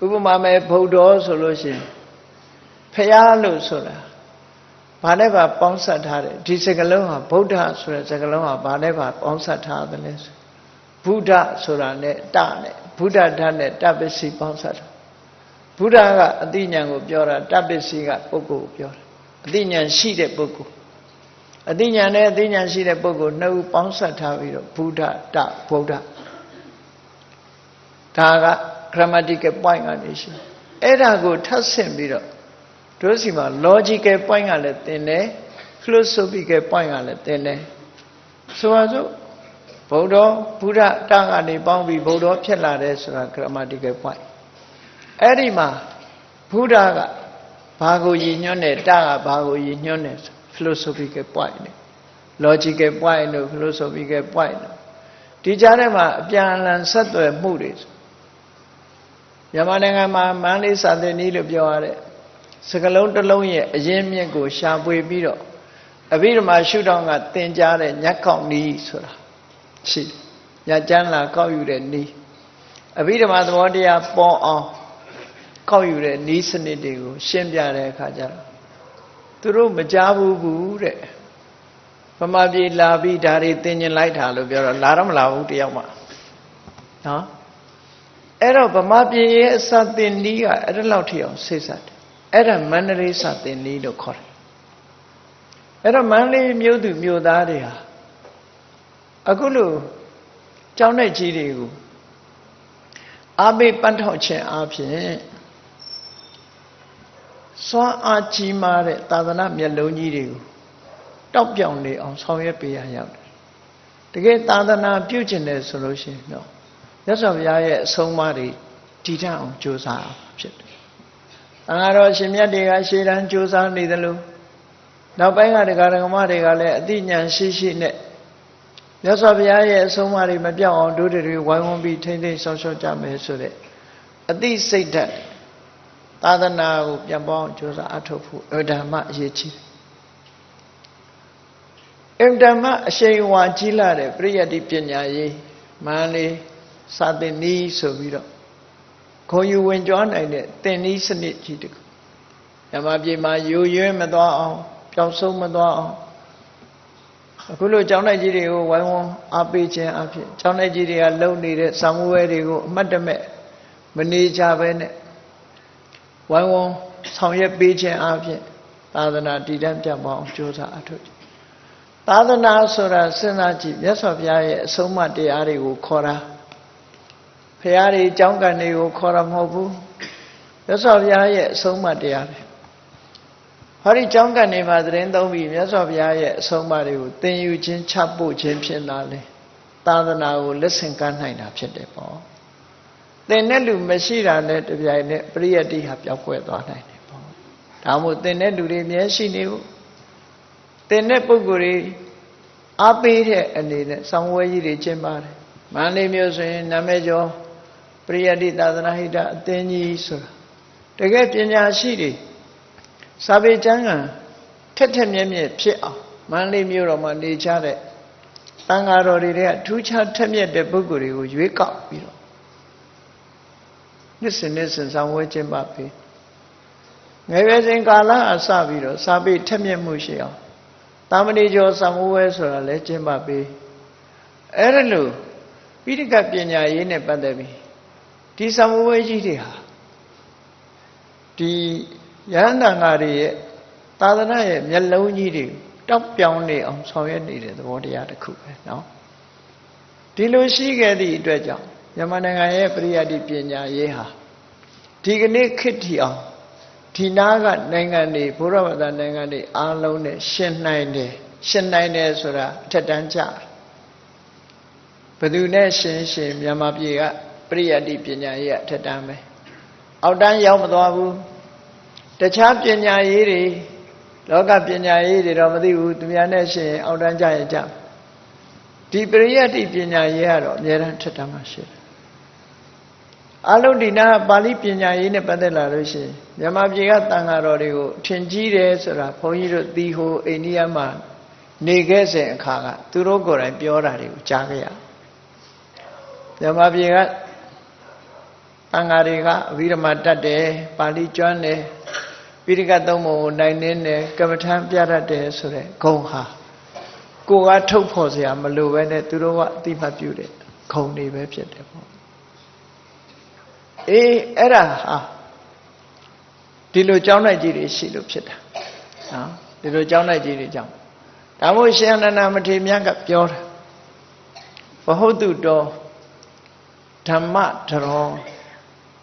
ဥပမာမဲ့ဗုဒ္ဓဆိုလို့ရှိရင်ဖရာလို့ဆိုတာဘာနဲ့ပါပေါင်းစပ်ထားတယ်ဒီစကလုံးဟာဗုဒ္ဓဆိုတဲ့စကလုံးဟာဘာနဲ့ပါပေါင်းစပ်ထားတယ်လဲဆိုဘုဒ္ဓဆိုတာနဲ့တနဲ့ဘုဒ္ဓဓာတ်နဲ့တပ္ပစီပေါင်းစပ်တာဘုရားကအသိဉာဏ်ကိုပြောတာတပ္ပစီကပုဂ္ဂိုလ်ကိုပြောတာအသိဉာဏ်ရှိတဲ့ပုဂ္ဂိုလ်အသိဉာဏ်နဲ့အသိဉာဏ်ရှိတဲ့ပုဂ္ဂိုလ်နှစ်ဦးပေါင်းစပ်ထားပြီးတော့ဘုဒ္ဓတဗုဒ္ဓဒါက grammatical point ကနေရှိအဲ့ဒါကိုထပ်ဆင့်ပြီးတော့တို့စီမှာ logical point ကလည်းသင်တယ် philosophical point ကလည်းသင်တယ်ဆိုပါစို့ဘုဒ္ဓတကနေပေါင်းပြီးဗုဒ္ဓဖြစ်လာတယ်ဆိုတာ grammatical pointအဲ့ဒီမှာဘုရားကဘာကိုရည်ညွှန်းတယ်တကဘာကိုရည်ညွှန်းတယ် philosophical point နဲ့ logical point တို့ philosophical point တို့ဒီကြားထဲမှာအပြန်အလှန်ဆက်သွယ်မှုတွေမြန်မာနိုင်ငံမှာမန္တလေးစာသင်နည်းလို့ပြောရတဲ့စကလုံးတစ်လုံးရဲ့အရင်းမြစ်ကိုရှာဖွေပြီးတော့အဘိဓမ္မာရှုထောင့်ကသင်ကြားတဲ့ညက်ကောက်နည်းဆိုတာရှိညကျမ်းလာကောက်ယူတဲ့နည်းအဘိဓမ္မာသဘောတရားပေါ်အောင်ကောက်ယူတဲ့နည်းစနစ်တွေကိုရှင်းပြတဲ့အခါကျတော့သူတို့မကြားဘူးတဲ့ဗမာပြည်လာပြီးဒါတွေသင်ကျင်လိုက်တာလို့ပြောတော့လာတော့မလာဘူးတယောက်မှနော်အဲ့တော့ဗမာပြည်ရဲ့စာသင်နည်းကအဲ့ဒါလောက်ထိအောင်စိတ်ဆက်တယ်အဲ့ဒါမန္တလေးစာသင်နည်းလို့ခေါ်တယ်အဲ့တော့မန္တလေးမြို့သူမြို့သားတွေဟာအခုလို့ကျောင်းတဲ့ကြီးတွေကိုအားပေးပန်းထောက်ခြင်းအပြင်စွမ်းအားကြီးမားတဲ့သာသနာမျက်လုံးကြီးတွေကိုတောက်ပြောင်နေအောင်ဆောင်ရွက်ပေးရရောက်တယ်တကယ်သာသနာပြုကျင်တယ်ဆိုလို့ရှိရင်တော့မြတ်စွာဘုရားရဲ့အဆုံးအမတွေတည်ထအောင်ကြိုးစားဖြစ်တယ်။သံဃာတော်ရှင်မြတ်တွေကရှေ့တန်းကြိုးစားနေသလိုနောက်ပိုင်းကဒကာဒကမတွေကလည်းအသိဉာဏ်ရှိရှိနဲ့မြတ်စွာဘုရားရဲ့အဆုံးအမတွေမပြောင်းအောင်တို့တွေဝိုင်းဝန်းပြီးထိမ့်သိမ်းဆောင်ရှောက်ကြမယ်ဆိုတဲ့အသိစိတ်ဓာတ်သာသနာကိုပြန်ပေါင်းကြိုးစားအထောက်ဖို့ဓမ္မအရေးကြီးတယ်ဓမ္မအရှိန်အဝါကြီးလာတဲ့ပရိယတ္တိပညာရေးမန္တလေးစာသင်နည်းဆိုပြီးတော့ခွန်ယူဝင်ကြွားနိုင်တဲ့သင်နည်းစနစ်ကြီးတခုမြန်မာပြည်မှာယိုယွင်းမသွားအောင်ပျောက်ဆုံးမသွားအောင်အခုလိုကျောင်းတိုက်ကြီးတွေကိုဝိုင်းဝန်းအားပေးခြင်းအဖြစ်ကျောင်းတိုက်ကြီးတွေကလုံနေတဲ့စာမှုဝဲတွေကိုအမှတ်တမဲ့မနေကြဘဲနဲ့ဝိုင်းဝန်းဆောင်ရွက်ပေးခြင်းအဖြစ်သာသနာတည်တံ့ပြတ်ပေါင်းကြိုးစားအထောက်သာသနာဆိုတာစဉ်းစားကြည့်မြတ်စွာဘုရားရဲ့အဆုံးအမတရားတွေကိုခေါ်တာဘုရားတွေအကြောင်းကံတွေကိုခေါ်တာမဟုတ်ဘူးမြတ်စွာဘုရားရဲ့အဆုံးအမတရားပဲဟောဒီအကြောင်းကံတွေမှာသတင်းသုံးပြီးမြတ်စွာဘုရားရဲ့အဆုံးအမတွေကိုသင်ယူခြင်းချပို့ခြင်းဖြစ်လာလေသာသနာကိုလက်ဆင့်ကမ်းနိုင်တာဖြစ်တယ်ပေါ့သင်တဲ့လူမရှိတာနဲ့တပြိုင်နက်ပရိယတ္တိဟာပျောက်ကွယ်သွားနိုင်တယ်ပေါ့ဒါမို့သင်တဲ့လူတွေအမြဲရှိနေဖို့သင်တဲ့ပုဂ္ဂိုလ်တွေအားပေးတဲ့အနေနဲ့ဆောင်းဝဲကြီးတွေကျင်းပါတယ်မန္တလေးမြို့ဆိုရင်နာမည်ကျော်ပရိယတ္တိသာသနာဟိတအသင်းကြီးဆိုတာတကယ်ပညာရှိတွေစာပေကျမ်းဂန်ထက်ထက်မြက်မြက်ဖြစ်အောင်မန္တလေးမြို့တော်မှာနေကြတဲ့သံဃာတော်တွေကထူးခြားထက်မြက်တဲ့ပုဂ္ဂိုလ်တွေကိုရွေးကောက်ပြီးတော့နှစ်စဉ်ဆောင်းဝဲကျင်းပပေး ငယ်ရွယ်စဉ်ကာလအစပြီးတော့စာပေထက်မြက်မှုရှိအောင်တာမဏေကျော်စာမိုးဝဲဆိုတာလဲကျင်းပပေးအဲ့ဒါလို့ပိဋကပညာရေးနဲ့ပတ်သက်ပြီးဒီစာမိုးဝဲကြီးတွေဟာဒီယန္တန်ဃာတွေရဲ့သာသနာရဲ့မျက်လုံးကြီးတွေတောက်ပြောင်းနေအောင်ဆောင်ရွက်နေတဲ့သဘောတရားတစ်ခုပဲเนาะဒီလိုရှိခဲ့သည့်အတွက်ကြောင့်မြန်မာနိုင်ငံရဲ့ပရိယတ္တိပညာရေးဟာဒီကနေ့ခေတ်ထီအောင်ဒီနာကနိုင်ငံတွေဘုရားဘာသာနိုင်ငံတွေအားလုံးနဲ့ရှင်နိုင်တယ်ဆိုတာအထက်တန်းကြဘယ်သူနဲ့ရှင်မြန်မာပြည်ကပရိယတ္တိပညာရေးအထက်တန်းပဲအောက်တန်းရောက်မသွားဘူးတခြားပညာရေးတွေလောကပညာရေးတွေတော့မသိဘူးသူများနဲ့ရှင်အောက်တန်းကြရင်ကြဒီပရိယတ္တိပညာရေးကတော့အများအားထက်တန်းမှာရှိတယ်အလုံးဒီနာပါဠိပညာရေးနဲ့ပတ်သက်လာလို့ရှိရင်မြန်မာပြည်ကတန်ဃာတော်တွေကိုထင်ကြီးတယ်ဆိုတာဘုန်းကြီးတို့သီဟိုအိန္ဒိယမှာနေခဲ့စဉ်အခါကသူတို့ကိုယ်တိုင်ပြောတာတွေကိုကြားခဲ့ရမြန်မာပြည်ကတန်ဃာတွေကအဘိဓမ္မာတတ်တယ်ပါဠိကျွမ်းတယ်ပိဋကသုံးပုံကိုနိုင်နှင်းတယ်ကမ္မထမ်းပြတတ်တယ်ဆိုတဲ့ဂုဏ်ဟာကိုကထုတ်ဖော်စရာမလိုပဲနဲ့သူတို့ကအတိမတ်ပြုတဲ့ဂုဏ်တွေပဲဖြစ်တယ်ပေါ့အေးအဲ့ဒါဟာဒီလိုကြောင်းလိုက်ကြီးတွေရှိလို့ဖြစ်တာနော်ဒီလိုကြောင်းလိုက်ကြီးတွေကြောင့်ဒါမို့ရှင်အနန္ဒမထေရမြတ်ကပြောတာဘဟုတ်တုတော်ဓမ္မဒရော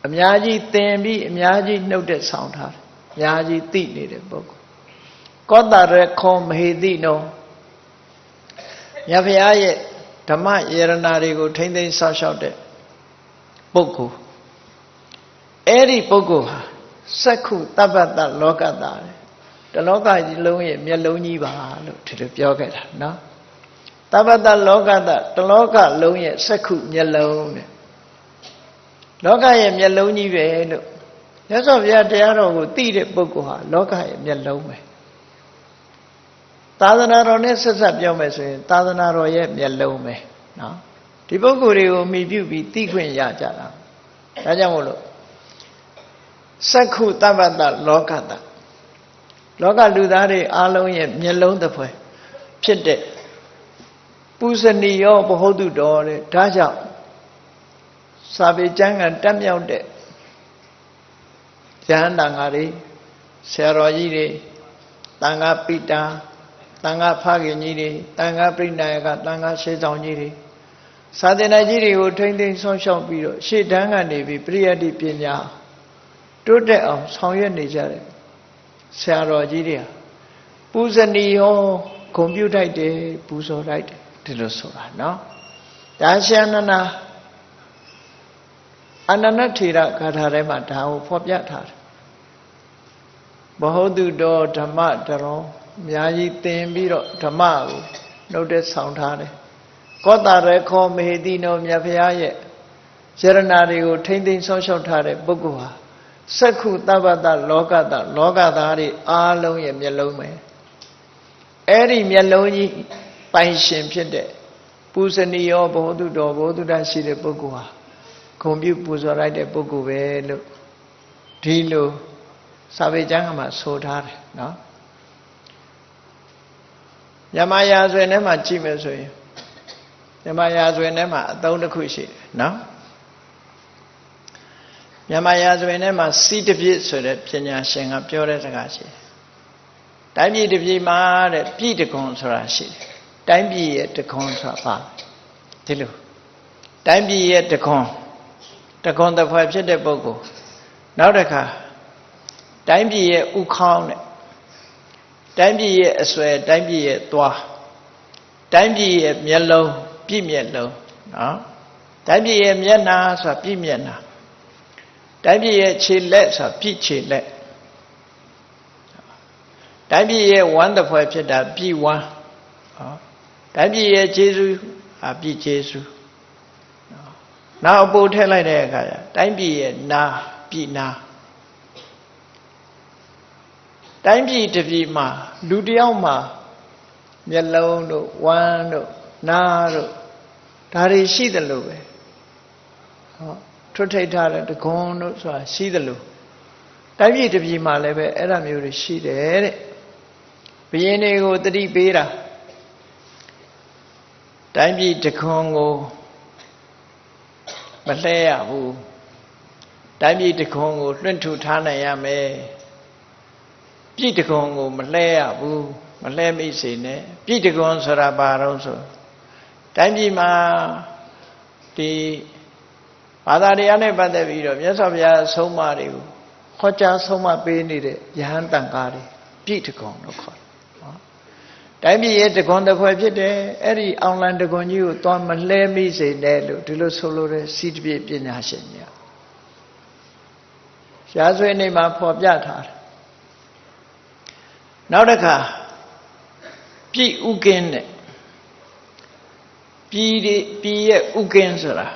အများကြီးသင်ပြီးအများကြီးနှုတ်တဲ့ဆောင်ထားတယ်အများကြီးသိနေတဲ့ပုဂ္ဂိုလ်ကောတရခောမဟေတိနောမြတ်ဗျာရဲ့ဓမ္မယေရနာတွေကိုထိမ့်သိမ်းဆောက်ရှောက်တဲ့ပုဂ္ဂိုလ်အဲ့ဒီပုဂ္ဂိုလ်ဟာစက္ခုတပ္ပတ္တလောကတာတလောကကြီးလုံးရဲ့မျက်လုံးကြီးပါလို့ဒီလိုပြောခဲ့တာနော်တပ္ပတ္တလောကတာတလောကလုံးရဲ့စက္ခုမျက်လုံးတဲ့လောကရဲ့မျက်လုံးကြီးပဲလို့မြတ်စွာဘုရားတရားတော်ကိုသိတဲ့ပုဂ္ဂိုလ်ဟာလောကရဲ့မျက်လုံးပဲသာသနာတော်နဲ့ဆက်ဆက်ပြောမယ်ဆိုရင်သာသနာတော်ရဲ့မျက်လုံးပဲနော်ဒီပုဂ္ဂိုလ်တွေကိုမိပြုပြီးသိခွင့်ရကြတာဒါကြောင့်မို့လို့စက္ခုတပ္ပတ္တလောကတလောကလူသားတွေအားလုံးရဲ့မျက်လုံးတစ်ဖွဲဖြစ်တဲ့ပူဇနီယောဘဟုတ်တုတော်တဲ့ဒါကြောင့်စာပေကျမ်းကတက်မြောက်တဲ့ယဟန်တန်ဃာတွေဆရာတော်ကြီးတွေတန်ဃာပိတာတန်ဃာဖခင်ကြီးတွေတန်ဃာပြိဏာယကတန်ဃာရှေးဆောင်ကြီးတွေစာသင်တိုက်ကြီးတွေကိုထိမ့်သိမ်းဆောင်ရှောက်ပြီးတော့ရှေ့တန်းကနေပြီးပရိယတ္တိပညာတိုးတက်အောင်ဆောင်ရွက်နေကြတယ်ဆရာတော်ကြီးတွေပူဇနီယောဂုဏ်ပြုတိုက်တယ်ပူဇော်တိုက်တယ်ဒီလိုဆိုတာနော်ဒါရှင်အနန္ဒထေရဂါထာထဲမှာဒါကိုဖော်ပြထားတယ်ဘဟုတ်တုတော်ဓမ္မတရောအများကြီးသင်ပြီးတော့ဓမ္မကိုနှုတ်တဲ့ဆောင်ထားတယ်ကောတရခောမဟေတိနောမြတ်ဖရာရဲ့ယရနာတွေကိုထိမ့်သိမ်းဆောက်ရှောက်ထားတဲ့ပုဂ္ဂိုလ်ဟာစက္ခုတပ္ပတ္တလောကတလောကသားတွေအားလုံးရဲ့မျက်လုံးပဲအဲ့ဒီမျက်လုံးကြီးပိုင်ရှင်ဖြစ်တဲ့ပူဇနီယောဘဟုတ်တုတော်ဘုဒ္ဓရှိတဲ့ပုဂ္ဂိုလ်ဟာဂုဏ်ပြုပူဇော်လိုက်တဲ့ပုဂ္ဂိုလ်ပဲလို့ဒီလိုစာပေကျမ်းကမှဆိုထားတယ်နော်မြန်မာရာဇဝင်ထဲမှာကြည့်မယ်ဆိုရင်မြန်မာရာဇဝင်ထဲမှာအသုံးတစ်ခုရှိတယ်နော်မြန်မာရာဇဝင်ထဲမှာစီတပြည့်ဆိုတဲ့ပညာရှင်ကပြောတဲ့စကားရှိတယ်တိုင်းပြည်တစ်ပြည်မှာတဲ့ပြည်တခွန်ဆိုတာရှိတယ်တိုင်းပြည်ရဲ့တခွန်ဆိုတာပါဒီလိုတိုင်းပြည်ရဲ့တခွန်တစ်ဖွဲ့ဖြစ်တဲ့ပုဂ္ဂိုလ်နောက်တစ်ခါတိုင်းပြည်ရဲ့ဥခေါင်းနဲ့တိုင်းပြည်ရဲ့အဆွဲတိုင်းပြည်ရဲ့သွားတိုင်းပြည်ရဲ့မျက်လုံးပြည့်မျက်လုံးနော်တိုင်းပြည်ရဲ့မျက်နှာဆိုတာပြည့်မျက်နှာတိုင်းပြည်ရဲ့ခြေလက်ဆိုတာပြည့်ခြေလက်တိုင်းပြည်ရဲ့ဝမ်းတစ်ဖွဲ့ဖြစ်တာပြည့်ဝမ်းတိုင်းပြည်ရဲ့ကျေးဇူးဟာပြည့်ကျေးဇူးနောက်အပို့ထည့်လိုက်တဲ့အခါကျတိုင်းပြည်ရဲ့နာပြည်နာတိုင်းပြည်တစ်ပြည်မှာလူတစ်ယောက်မှာမျက်လုံးတို့ဝမ်းတို့နားတို့ဒါတွေရှိတယ်လို့ပဲထွတ်ထိပ်ထားတဲ့တခွန်းတို့ဆိုတာရှိတယ်လို့ တိုင်းပြည်တစ်ပြည်မှာလည်းပဲအဲ့ဒါမျိုးတွေရှိတယ်တဲ့ဘုရင်တွေကိုတတိပေးတာတိုင်းပြည်တခွန်ကိုမလှဲရဘူးတိုင်းပြည်တခွန်ကိုလွှင့်ထူထားနိုင်ရမယ်ပြည်တခွန်ကိုမလှဲရဘူးမလှဲမိစေနဲ့ပြည်တခွန်ဆိုတာဘာတော့ဆိုတိုင်းပြည်မှာဒီဘာသာတရားနဲ့ပတ်သက်ပြီးတော့မြတ်စွာဘုရားဆုံးမတွေကိုဟောကြားဆုံးမပေးနေတဲ့ယဟန်တန်ဃာတွေပြည်တခွန်လို့ခေါ်တယ်နော်တိုင်းပြည်ရဲ့တခွန်တစ်ခွဲဖြစ်တယ်အဲ့ဒီအောင်လံတခွန်ကြီးကိုသွားမလှဲမိစေနဲ့လို့ဒီလိုဆိုလို့တဲ့စီတပြည့်ပညာရှင်ကြီးရာဇဝေနေမှာဖော်ပြထားတယ်နောက်တစ်ခါပြည်ဥကင်းတဲ့ပြည်ရဲ့ဥကင်းဆိုတာ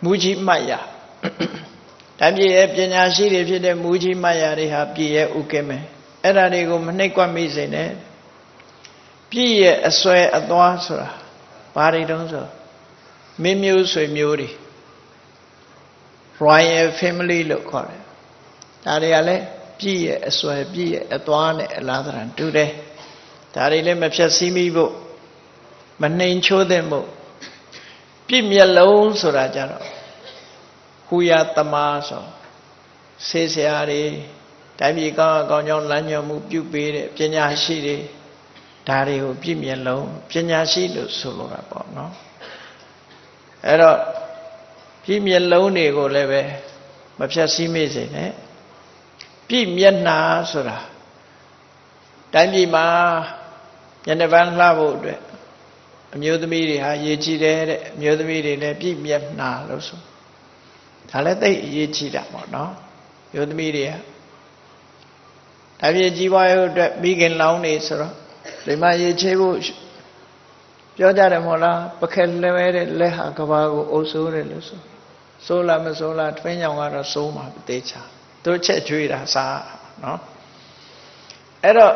မူကြီးမှတ်ရတိုင်းပြည်ရဲ့ပညာရှိတွေဖြစ်တဲ့မူကြီးမှတ်ရတွေဟာပြည်ရဲ့ဥကင်းပဲအဲ့ဒါတွေကိုမနှိပ်ကွက်မိစေနဲ့ပြည်ရဲ့အစွဲအသွားဆိုတာဘာတွေတုံးဆိုမင်းမျိုးဆွေမျိုးတွေ Royal Family လို့ခေါ်တယ်ဒါတွေကလည်းပြည့်ရဲ့အစွဲပြည့်ရဲ့အသွားနဲ့အလားသဏ္ဍာန်တူတယ်ဒါတွေလည်းမဖြတ်စည်းမိဖို့မနှိမ်ချိုးသင့်ဖို့ပြည့်မျက်လုံးဆိုတာကြတော့ဟူရသမားဆိုဆေးဆရာတွေတိုင်းပြည်ကောင်းအကောင်းကြောင့်လမ်းညွှန်မှုပြုပေးတဲ့ပညာရှိတွေဒါတွေကိုပြည့်မျက်လုံးပညာရှိလို့ဆိုလိုတာပေါ့နော်အဲ့တော့ပြည့်မျက်လုံးတွေကိုလည်းပဲမဖြတ်စည်းမိစေနဲ့ပြည့်မျက်နှာဆိုတာတိုင်းပြည်မှာညနေပိုင်းလှဖို့အတွက်အမျိုးသမီးတွေဟာရည်ကြည်တယ်တဲ့အမျိုးသမီးတွေလည်းပြည့်မျက်နှာလို့ဆိုဒါလည်းသိအရေးကြီးတာပေါ့နော်အမျိုးသမီးတွေကဒါပြည့်ကြီးပွားရေးအတွက်မိခင်လောင်းနေဆိုတော့ဒီမှာရည်ချေဖို့ပြောကြတယ်မဟုတ်လားပခဲလဲဝဲတဲ့လက်ဟာကဘာကိုအုပ်ဆိုးတယ်လို့ဆိုစိုးလားမစိုးလားထွင်းကြောင်ကတော့စိုးမှာတေးချာတို့ချက်ကျွေးတာစားနော်အဲ့တော့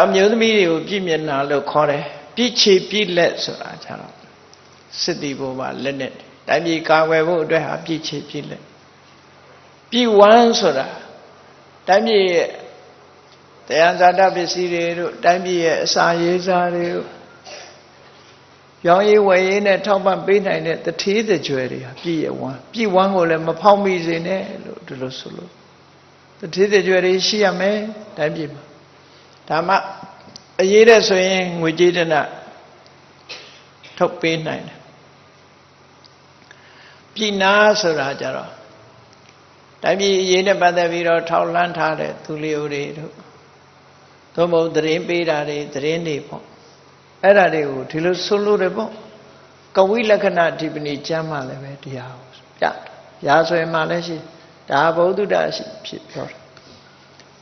အမျိုးသမီးတွေကိုပြည့်မျက်နှာလို့ခေါ်တယ်ပြည့်ချေပြည့်လက်ဆိုတာကြတော့စစ်တီဘုံမှာလက်နဲ့တိုင်းပြည်ကာကွယ်ဖို့အတွက်ဟာပြည့်ချေပြည့်လက်ပြည့်ဝမ်းဆိုတာတိုင်းပြည်ရဲ့တရားဇာတပစ္စည်းတွေတို့တိုင်းပြည်ရဲ့အစာရေးစားတွေတို့ရောင်းရေးဝယ်ရေးနဲ့ထောက်ပံ့ပေးနိုင်တဲ့တထေးတကြွယ်တွေဟာပြည့်ဝမ်းကိုလည်းမဖောက်မိစေနဲ့လို့ဒီလိုဆိုလို့တထေးတကြွယ်တွေရှိရမယ်တိုင်းပြည်မှာဒါမှအရေးတဲ့ဆိုရင်ငွေကြေးတနထုတ်ပေးနိုင်တယ်ပြည်နာဆိုတာကြတော့တိုင်းပြည်အရေးနဲ့ပတ်သက်ပြီးတော့ထောက်လှမ်းထားတဲ့သူလျိုတွေတို့သို့မဟုတ်သတင်းပေးတာတွေသတင်းတွေပေါ့အဲ့ဒါတွေကိုဒီလိုဆိုလို့တယ်ပေါ့ကဝိလက္ခဏာဓိပနိကျမ်းမှာလည်းပဲတရားကိုပြရာဇဝင်မှာလည်းရှိဒါဗုဒ္ဓတာရှိဖြစ်ပြောတာ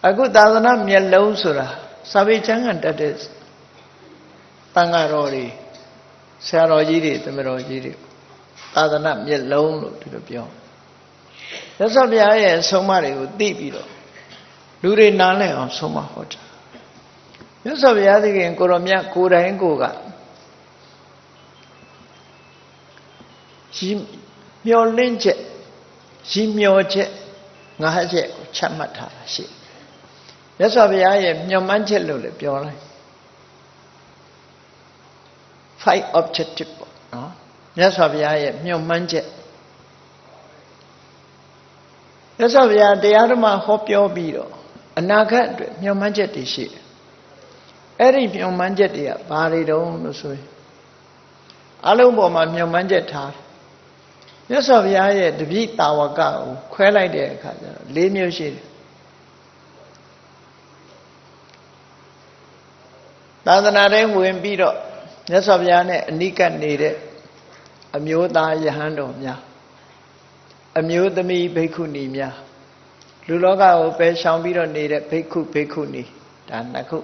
အခုသာသနာမျက်လုံးဆိုတာစာပေကျမ်းကတတ်တဲ့တန်ဃာတော်တွေဆရာတော်ကြီးတွေသမတော်ကြီးတွေသာသနာမျက်လုံးလို့ဒီလိုပြောရသော်ဘုရားရဲ့ဆုံးမတွေကိုသိပြီးတော့လူတွေနားလည်အောင်ဆုံးမဟောတာမြတ်စွာဘုရားသခင်ကိုရောမြတ်ကိုယ်တိုင်ကိုကမျောလင့်ချက်မျောချက်ငါးချက်ကိုချမှတ်ထားတာရှိမြတ်စွာဘုရားရဲ့မျှော်မှန်းချက်လို့လည်းပြောလိုက် five objective ပေါ့နော်မြတ်စွာဘုရားရဲ့မျှော်မှန်းချက်မြတ်စွာဘုရားတရားဓမ္မဟောပြောပြီးတော့အနာဂတ်အတွက်မျှော်မှန်းချက်တွေရှိတယ်အဲ့ဒီမျှော်မှန်းချက်တွေကဘာတွေတုံးလို့ဆိုရင်အလုံးပေါ်မှာမျှော်မှန်းချက်ထားတယ်မြတ်စွာဘုရားရဲ့တပည့်တာဝကကိုခွဲလိုက်တဲ့အခါကျတော့၄မျိုးရှိတယ်သာသနာထဲဝင်ပြီးတော့မြတ်စွာဘုရားနဲ့အနိကနေတဲ့အမျိုးသားယဟန်တော်များအမျိုးသမီးဘိက္ခုနီများလူလောကကိုပယ်ရှောင်ပြီးတော့နေတဲ့ဘိက္ခုဘိက္ခုနီဒါနှစ်ခု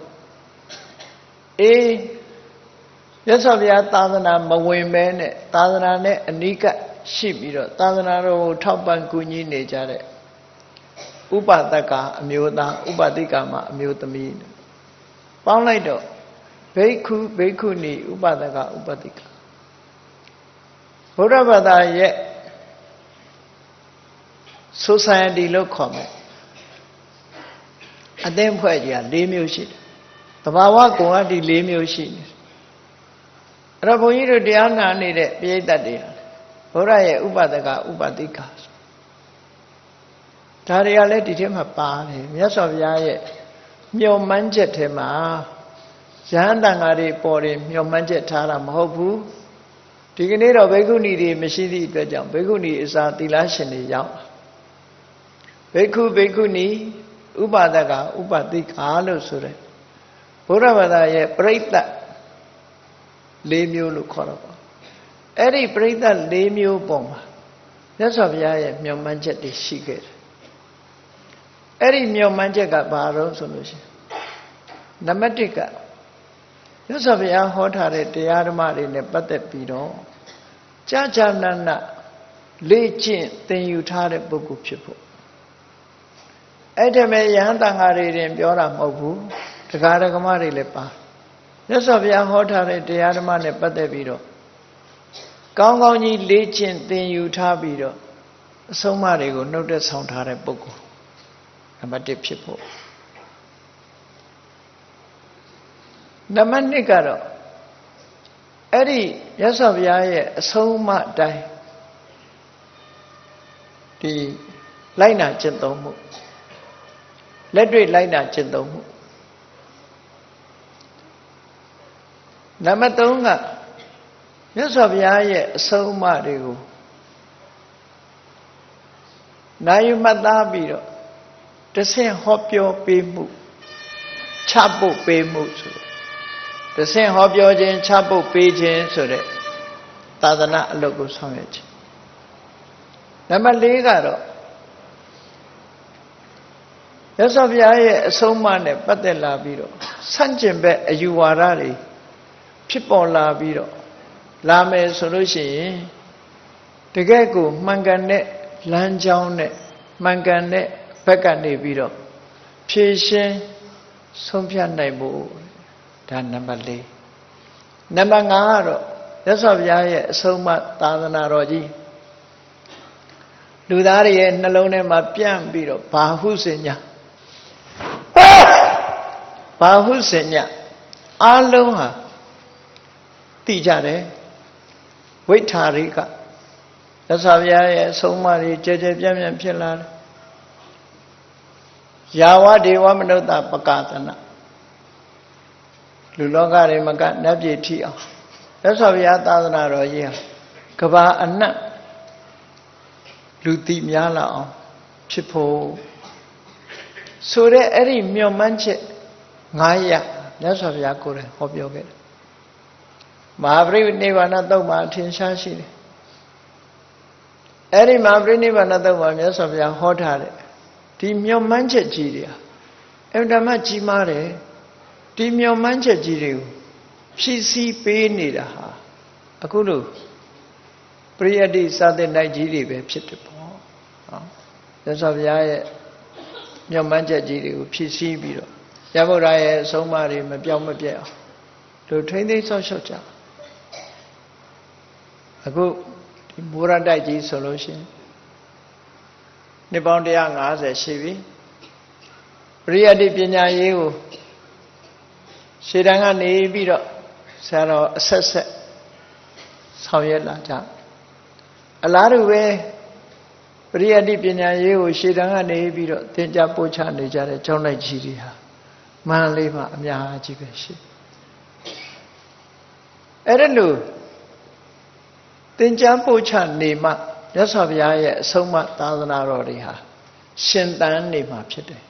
မြတ်စွာဘုရားသာသနာမဝင်မဲနဲ့သာသနာနဲ့အနိကရှိပြီးတော့သာသနာတော်ကိုထောက်ပံ့ကူညီနေကြတဲ့ဥပဒကအမျိုးသားဥပတိကမအမျိုးသမီးပေါင်းလိုက်တော့ဘိက္ခုဘိက္ခုနီဥပဒကဥပတိကဗုဒ္ဓဘာသာရဲ့ society လို့ခေါ်မယ်အသင်းဖွဲ့ကြီးက၄မျိုးရှိတယ်သဘာဝကုံကဒီ၄မျိုးရှိနေအဲ့တော့ဘုန်းကြီးတို့တရားနာနေတဲ့ပရိသတ်တွေဘုရားရဲ့ဥပဒကဥပတိကဒါတွေကလည်းဒီထဲမှာပါတယ်မြတ်စွာဘုရားရဲ့မျှော်မှန်းချက်ထဲမှာယဟန်တန်ဃာတွေပေါ်တယ်မျှော်မှန်းချက်ထားတာမဟုတ်ဘူးဒီကနေ့တော့ဘိက္ခုနီတွေမရှိသည့်အတွက်ကြောင့်ဘိက္ခုနီအစာသီလရှင်တွေရောက်ဘိက္ခုဘိက္ခုနီဥပဒကဥပတိကာလို့ဆိုတဲ့ဘုရားဘာသာရဲ့ပြိဿတ်၄မျိုးလို့ခေါ်တော့ပါအဲ့ဒီပြိဿတ်၄မျိုးပုံမှာမြတ်စွာဘုရားရဲ့မျှော်မှန်းချက်တွေရှိခဲ့တယ်အဲ့ဒီမျှော်မှန်းချက်ကဘာလို့ဆိုလို့ရှိရင်နံပါတ်1ကမြတ်စွာဘုရားဟောထားတဲ့တရားဓမ္မတွေနဲ့ပတ်သက်ပြီးတော့ကြာကြာနာနာလေ့ကျင့်သင်ယူထားတဲ့ပုဂ္ဂိုလ်ဖြစ်ဖို့အဲ့ဒါမဲ့ယဟန်တန်ဃာတွေတင်ပြောတာမဟုတ်ဘူးတရားဓမ္မတွေလည်းပါမြတ်စွာဘုရားဟောထားတဲ့တရားဓမ္မနဲ့ပတ်သက်ပြီးတော့ကောင်းကောင်းကြီးလေ့ကျင့်သင်ယူထားပြီးတော့အဆုံးအမတွေကိုနှုတ်သက်ဆောင်ထားတဲ့ပုဂ္ဂိုလ်နံပါတ်1ဖြစ်ဖို့နံပါတ်2ကတော့အဲ့ဒီမြတ်စွာဘုရားရဲ့အဆုံးအမအတိုင်းဒီလိုက်နာကျင့်သုံးမှုလက်တွေ့လိုက်နာကျင့်သုံးမှုနံပါတ်3ကမြတ်စွာဘုရားရဲ့အဆုံးအမတွေကိုနိုင်ယူမှတ်သားပြီးတော့တဆင့်ဟောပြောပေးမှုချဖို့ပေးမှုဆိုတဆင့်ဟောပြောခြင်းချဖို့ပေးခြင်းဆိုတဲ့သာသနာအလုပ်ကိုဆောင်ရွက်ခြင်းနံပါတ်4ကတော့မြတ်စွာဘုရားရဲ့အဆုံးအမနဲ့ပတ်သက်လာပြီးတော့ဆန့်ကျင်ဘက်အယူဝါဒတွေဖြစ်ပေါ်လာပြီးတော့လာမယ်ဆိုလို့ရှိရင်တကယ့်ကိုမှန်ကန်တဲ့လမ်းကြောင်းနဲ့မှန်ကန်တဲ့ဘက်ကနေပြီးတော့ဖြည့်ရှင်းဆုံးဖြတ်နိုင်ဖို့ဒါနံပါတ်4နံပါတ်5ကတော့မြတ်စွာဘုရားရဲ့အဆုံးအမသာသနာတော်ကြီးလူသားတွေရဲ့နှလုံးထဲမှာပြန့်ပြီးတော့ဘာဟုစင်ညာဘာဟုစင်ညာအလုံးဟာသိကြတယ်ဝိထာရိကမြတ်စွာဘုရားရဲ့အဆုံးအမတွေကြဲကြဲပြန့်ပြန့်ဖြစ်လာတယ်ယာဝဒေဝမနုဿပကသနာလူလောကတွေမကနတ်ပြည်ထိအောင်မြတ်စွာဘုရားသာသနာတော်ကြီးဟာကဘာအနှံ့လူသိများလာအောင်ဖြစ်ဖို့ဆိုတဲ့အဲ့ဒီမျှော်မှန်းချက်9ရပ်မြတ်စွာဘုရားကိုယ်တိုင်ဟောပြောခဲ့တယ်မဟာပရိနိဗ္ဗာန်သုတ်မှာအထင်ရှားရှိတယ်အဲ့ဒီမဟာပရိနိဗ္ဗာန်သုတ်မှာမြတ်စွာဘုရားဟောထားတယ်ဒီမျှော်မှန်းချက်ကြီးတွေဟာအမှန်တမ်းကြီးမားတယ်ဒီမျှော်မှန်းချက်ကြီးတွေကိုဖြည့်ဆည်းပေးနေတာဟာအခုလို့ပရိယတ္တိစာသင်တိုက်ကြီးတွေပဲဖြစ်တယ်ပေါ့နော်မြတ်စွာဘုရားရဲ့မျှော်မှန်းချက်ကြီးတွေကိုဖြည့်ဆည်းပြီးတော့ရဗုဒ္ဓရဲ့အဆုံးအမတွေမပြောင်းမပြတ်အောင်လူထိမ့်သိမ်းဆောက်ရှောက်ကြအခုဒီမိုးရတိုက်ကြီးဆိုလို့ရှိရင်နှစ်ပေါင်း150ရှိပြီပရိယတ္တိပညာရေးကိုရှေ့တန်းကနေပြီးတော့ဆရာတော်အဆက်ဆက်ဆောင်ရွက်လာကြအလားတူပဲပရိယတ္တိပညာရေးကိုရှေ့တန်းကနေပြီးတော့သင်ကြားပို့ချနေကြတဲ့ကျောင်းလိုက်ကြီးတွေဟာမန္တလေးမှာအများကြီးပဲရှိအဲ့ဒါလို့သင်ကြားပို့ချနေမှမြတ်စွာဘုရားရဲ့အဆုံးအမသာသနာတော်တွေဟာရှင်သန်နေမှာဖြစ်တယ်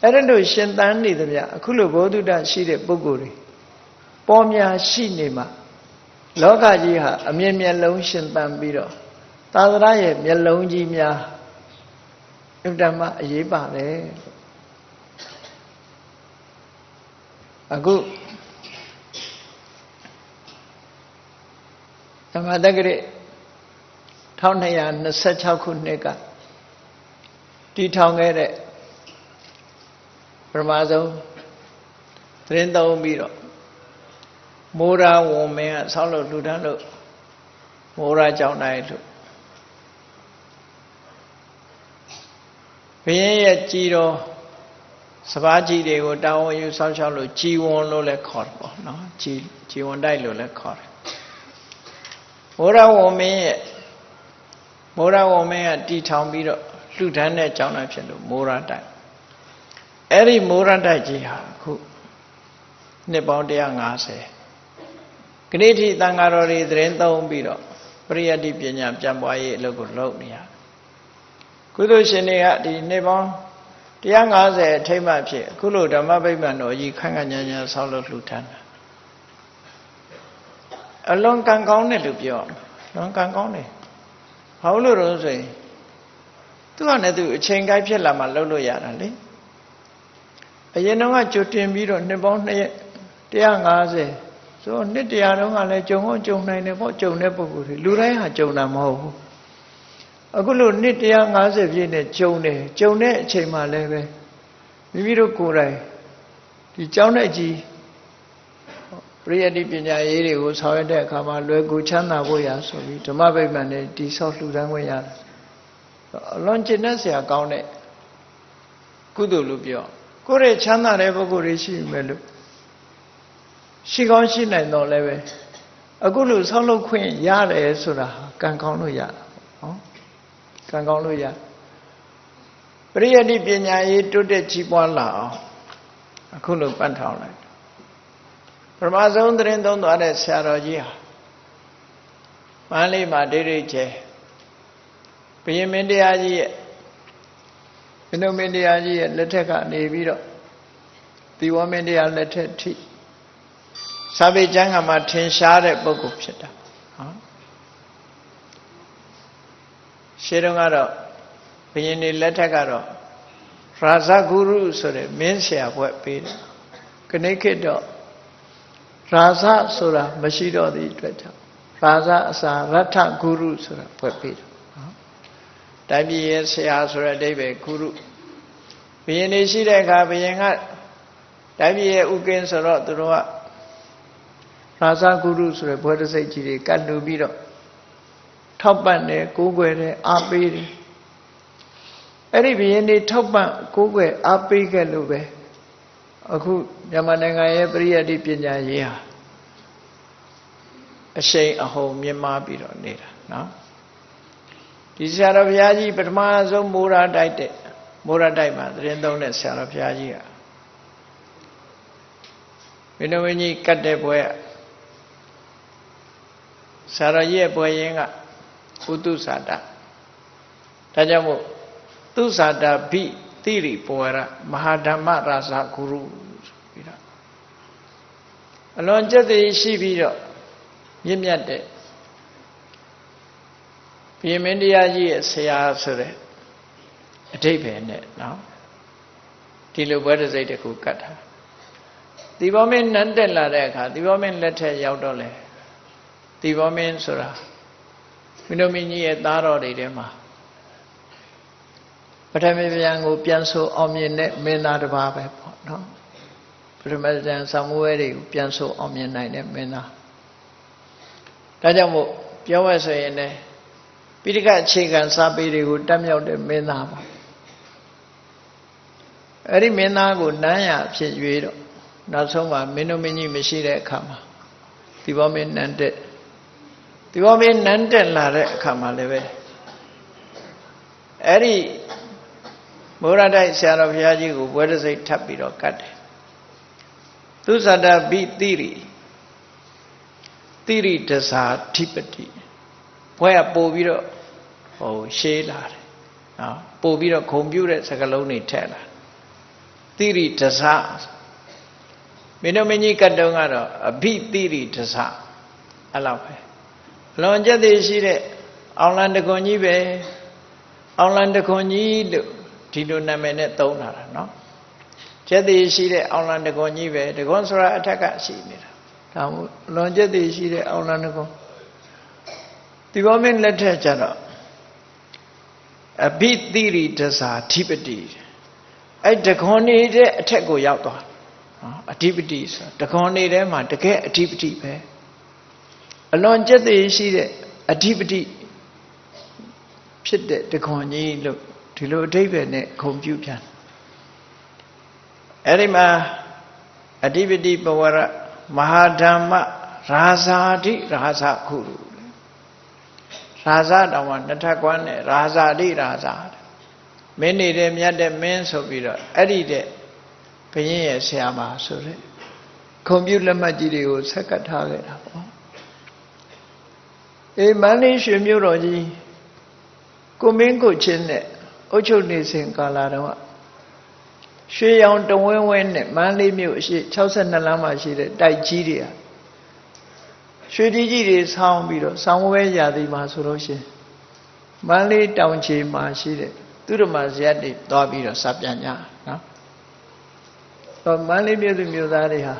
အဲ့ဒါလို့ရှင်သန်နေသမျှအခုလိုဘောဓုတရှိတဲ့ပုဂ္ဂိုလ်တွေပေါ်များရှိနေမှာလောကကြီးဟာအမြင်မျက်လုံးရှင်သန်ပြီးတော့သာသနာရဲ့မျက်လုံးကြီးများအမှန်တမ်းအရေးပါတယ်အခုဓမ္မတက္ကရာ1226ခုနှစ်ကတည်ထောင်ခဲ့တဲ့ပထမဆုံးသတင်းသုံးပြီးတော့မိုးရာဝန်မင်းကဆောက်လို့လူတန်းလို့မိုးရာကြောင်းတိုင်းလို့ ရင်ရဲ့ကြည်တော်စပါးကြီးတွေကိုတာဝန်ယူဆောက်ရှောက်လို့ကြည်ဝန်လို့လည်းခေါ်တယ်ပေါ့နော်ကြည်ဝန်တိုက်လို့လည်းခေါ်တယ်မိုးရဝမင်းကတီထောင်ပြီးတော့လှူဒန်းတဲ့ကျောင်းသားဖြစ်လို့မိုးရတိုက်အဲ့ဒီမိုးရတိုက်ကြီးဟာအခုနှစ်ပေါင်း150ခဏိထိသံဃာတော်တွေသတင်းသုံးပြီးတော့ပရိယတ္တိပညာပြန်ပွားရေးအလုပ်ကိုလုပ်နေရကုသိုလ်ရှင်တွေကဒီနှစ်ပေါင်း150အထိမ့်မှဖြစ်အခုလိုဓမ္မဗိမာန်တော်ကြီးခန့်ခန့်ညာညာဆောက်လို့လှူထမ်းတာအလွန်ကံကောင်းတယ်လို့ပြောလွန်ကံကောင်းတယ်ဘာလို့လဲဆိုရင်သူကလည်းသူအချိန်ကိုက်ဖြစ်လာမှလုပ်လို့ရတာလေအရင်တော့ကကြိုတင်ပြီးတော့နှစ်ပေါင်း150ဆိုနှစ်100တုန်းကလည်းကြုံနိုင်တယ်ပေါ့ကြုံတဲ့ပုဂ္ဂိုလ်တွေလူတိုင်းဟာကြုံတာမဟုတ်ဘူးအခုလို့နှစ်150ပြည့်နဲ့ကြုံတဲ့အချိန်မှလည်းပဲမိမိတို့ကိုယ်တိုင်ဒီကျောင်းတဲ့ကြီးပရိယတ္တိပညာရေးတွေကိုဆောင်ရွက်တဲ့အခါမှာလွယ်ကူချမ်းသာဖို့ရဆိုပြီးဓမ္မဗိမာန်နဲ့တိဆောက်လှူဒန်းခွင့်ရတယ်အလွန်ကျင့်တတ်စရာကောင်းတဲ့ကုသိုလ်လို့ပြောကိုယ်ရဲ့ချမ်းသာတဲ့ပုဂ္ဂိုလ်တွေရှိမယ်လို့ရှိကောင်းရှိနိုင်တော့လည်းပဲအခုလို့ဆောက်လုပ်ခွင့်ရတယ်ဆိုတာကံကောင်းလို့ရတာနော်ကံကောင်းလို့ရပရိယတ္တိပညာရေးတိုးတက်ကြီးပွားလာအောင်အခုလို့ပန်းထောင်လိုက်ပထမဆုံးသတင်းသုံးသွားတဲ့ဆရာတော်ကြီးဟာမန္တလေးမှာဒိဋ္ဌိကျဲဘုရင်မင်းတရားကြီးရဲ့ဘုရင်မင်းတရားကြီးရဲ့လက်ထက်ကနေပြီးတော့သီဝမင်းတရားလက်ထက်ထိစာပေကျမ်းကမှာထင်ရှားတဲ့ပုဂ္ဂိုလ်ဖြစ်တာဟုတ်ရှင်းတော့ကတော့ဘုရင်တွေလက်ထက်ကတော့ရာဇဂုရုဆိုတဲ့မင်းဆရာဘွဲ့ပေးတယ်ခဏိခေတ်တော့ရာဇဆိုတာမရှိတော့တဲ့အတွက်ကြောင့်ရာဇအစာရထဂုရုဆိုတာဘွဲ့ပေးတယ်နော်တိုင်းပြည်ရဲ့ဆရာဆိုတဲ့အဓိပ္ပာယ်ဂုရုဘုရင်တွေရှိတဲ့အခါဘုရင်ကတိုင်းပြည်ရဲ့ဥကင်းဆိုတော့သူတို့ကရာဇဂုရုဆိုတဲ့ဘွဲ့တစိတ်ကြီးတွေကတ်လူပြီးတော့ထောက်ပံ့တယ်ကိုးကွယ်တယ်အားပေးတယ်အဲ့ဒီဘုရင်တွေထောက်ပံ့ကိုးကွယ်အားပေးခဲ့လို့ပဲအခုမြန်မာနိုင်ငံရဲ့ပရိယတ္တိပညာရေးဟာအရှိန်အဟုန်မြင့်မားပြီးတော့နေတာနော်ဒီဆရာတော်ဘုရားကြီးပထမဆုံးမိုးရတိုက်မှာသတင်းသုံးတဲ့ဆရာတော်ဘုရားကြီးကမင်းတို့မင်းကြီးကတ်တဲ့ဘွဲဆရာတော်ကြီးရဲ့ဘွဲရင်းကဥတုဇာတဒါကြောင့်မို့သုဇာတဘိတိရိပဝရမဟာဓမ္မရာဇဂုရုဆိုပြီးတော့အလွန်ကျက်တည်ရှိပြီးတော့မြင့်မြတ်တဲ့ဘုရင်မင်းတရားကြီးရဲ့ဆရာဆိုတဲ့အဓိပ္ပာယ်နဲ့နော်ဒီလိုဘွဲတစိတ်တစ်ခုကတ်တာသီပေါမင်းနန်းတက်လာတဲ့အခါသီပေါမင်းလက်ထက်ရောက်တော့လေသီပေါမင်းဆိုတာမင်းတို့မင်းကြီးရဲ့သားတော်တွေထဲမှာပထမဗျာကိုပြန်ဆိုအောင်မြင်တဲ့မင်းသားတစ်ပါးပဲပေါ့နော်ပထမဗျာဆောင်းမွေးတွေကိုပြန်ဆိုအောင်မြင်နိုင်တဲ့မင်းသားဒါကြောင့်မို့ပြောရဆိုရင်လည်းပိဋကအခြေခံစာပေတွေကိုတတ်မြောက်တဲ့မင်းသားပါအဲ့ဒီမင်းသားကိုနန်းရဖြစ်၍တော့နောက်ဆုံးမှာမင်းတို့မင်းကြီးမရှိတဲ့အခါမှာသီပေါမင်းနန်းတက်ဒီဘောမင်းနန်းတက်လာတဲ့အခါမှာလည်းပဲအဲ့ဒီမိုးရတိုက်ဆရာတော်ဘုရားကြီးကိုဘွဲတစိတ်ထပ်ပြီးတော့ကတ်တယ်သုဇာတဘိတိရိဒဇာဓိပတိဘွဲကပို့ပြီးတော့ရှေးလာတယ်နော်ပို့ပြီးတော့ခုံပြူတဲ့စကားလုံးတွေထည့်လာတိရိဒဇာမင်းတို့မင်းကြီးကတ်တုံးကတော့အဘိတိရိဒဇာအဲ့လောက်ပဲလွန်ကျက်သေးရှိတဲ့အောင်လန်တခွန်ကြီးပဲအောင်လန်တခွန်ကြီးလို့ဒီလိုနာမည်နဲ့သုံးလာတာနော်ကျက်သေးရှိတဲ့အောင်လန်တခွန်ကြီးပဲတခွန်ဆိုတာအထက်ကရှိနေတာဒါမို့လွန်ကျက်သေးရှိတဲ့အောင်လန်တခွန်ဒီဘောမင်းလက်ထက်ကျတော့အဘိတိရိဒဇာဓိပတိအဲ့တခွန်နေတဲ့အထက်ကိုရောက်သွားနော်အဓိပတိဆိုတခွန်နေထဲမှာတကယ်အဓိပတိပဲအလွန်ကျက်သေးရှိတဲ့အဓိပတိဖြစ်တဲ့တခွန်ကြီးလို့ ဒီလိုအဓိပ္ပာယ်နဲ့ခုံပြုပြန်အဲ့ဒီမှာအဓိပတိပဝရမဟာဓမ္မရာဇာတိရာဇခုရာဇတောင်မှနှစ်ထပ်ကွမ်းနဲ့ရာဇာတိရာဇမင်းနေတဲ့မြတ်တဲ့မင်းဆိုပြီးတော့အဲ့ဒီတဲ့ဘုရင်ရဲ့ဆရာမဆိုတဲ့ခုံပြုလက်မှတ်ကြီးတွေကိုဆက်ကပ်ထားခဲ့တာပေါ့မန္တလေးရွှေမြို့တော်ကြီးကိုမင်းကိုချင်းနဲ့အုတ်ချုပ်နေစဉ်ကာလတုန်းကရွှေရောင်တဝင်းဝင်းနဲ့မန္တလေးမြို့အရှိ62လမ်းမှာရှိတဲ့တိုက်ကြီးတွေကရွှေကြီးတွေဆောင်းပြီးတော့ဆောင်းဝဲရာသီမှာဆိုလို့ရှိရင်မန္တလေးတောင်ချေမှာရှိတဲ့သူရမဇယက်တွေသွားပြီးတော့စပြန်ကြနော်မန္တလေးမြို့သူမြို့သားတွေဟာ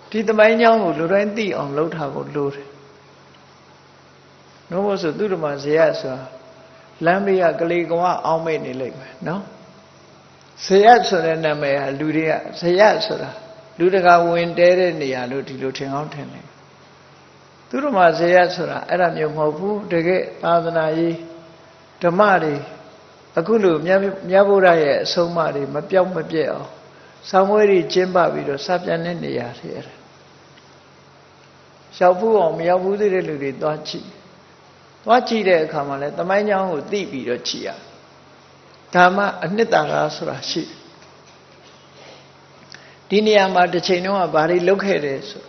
ဒီသမိုင်းကြောင်းကိုလူတိုင်းသိအောင်လုပ်ထားဖို့လိုတယ်နော်ဆိုသူရမဇယက်ဆိုတာလမ်းဘေးကကလေးကွာအောင်းမိတ်နေလိမ့်မယ်နော်ဇယက်ဆိုတဲ့နာမည်ဟာလူတွေကဇယက်ဆိုတာလူတကာဝင်တဲတဲ့နေရာလို့ဒီလိုထင်အောင်ထင်တယ်သူတို့မှာဇယက်ဆိုတာအဲ့ဒါမျိုးမဟုတ်ဘူးတကယ်သာသနာရေးဓမ္မတွေအခုလိုမြတ်ဗုဒ္ဓရဲ့အဆုံးအမတွေမပြောက်မပြက်အောင်ဆောင်းဝဲတွေကျင်းပပြီးတော့စပြန်တဲ့နေရာတွေအဲ့ဒါရောက်ဘူးအောင်မရောက်ဘူးသေးတဲ့လူတွေသွားကြည့်တဲ့အခါမှာလဲသမိုင်းကြောင်းကိုသိပြီးတော့ကြည့်ရဒါမှအနှစ်သာရဆိုတာရှိဒီနေရာမှာတစ်ချိန်လုံးကဘာတွေလုပ်ခဲ့တယ်ဆို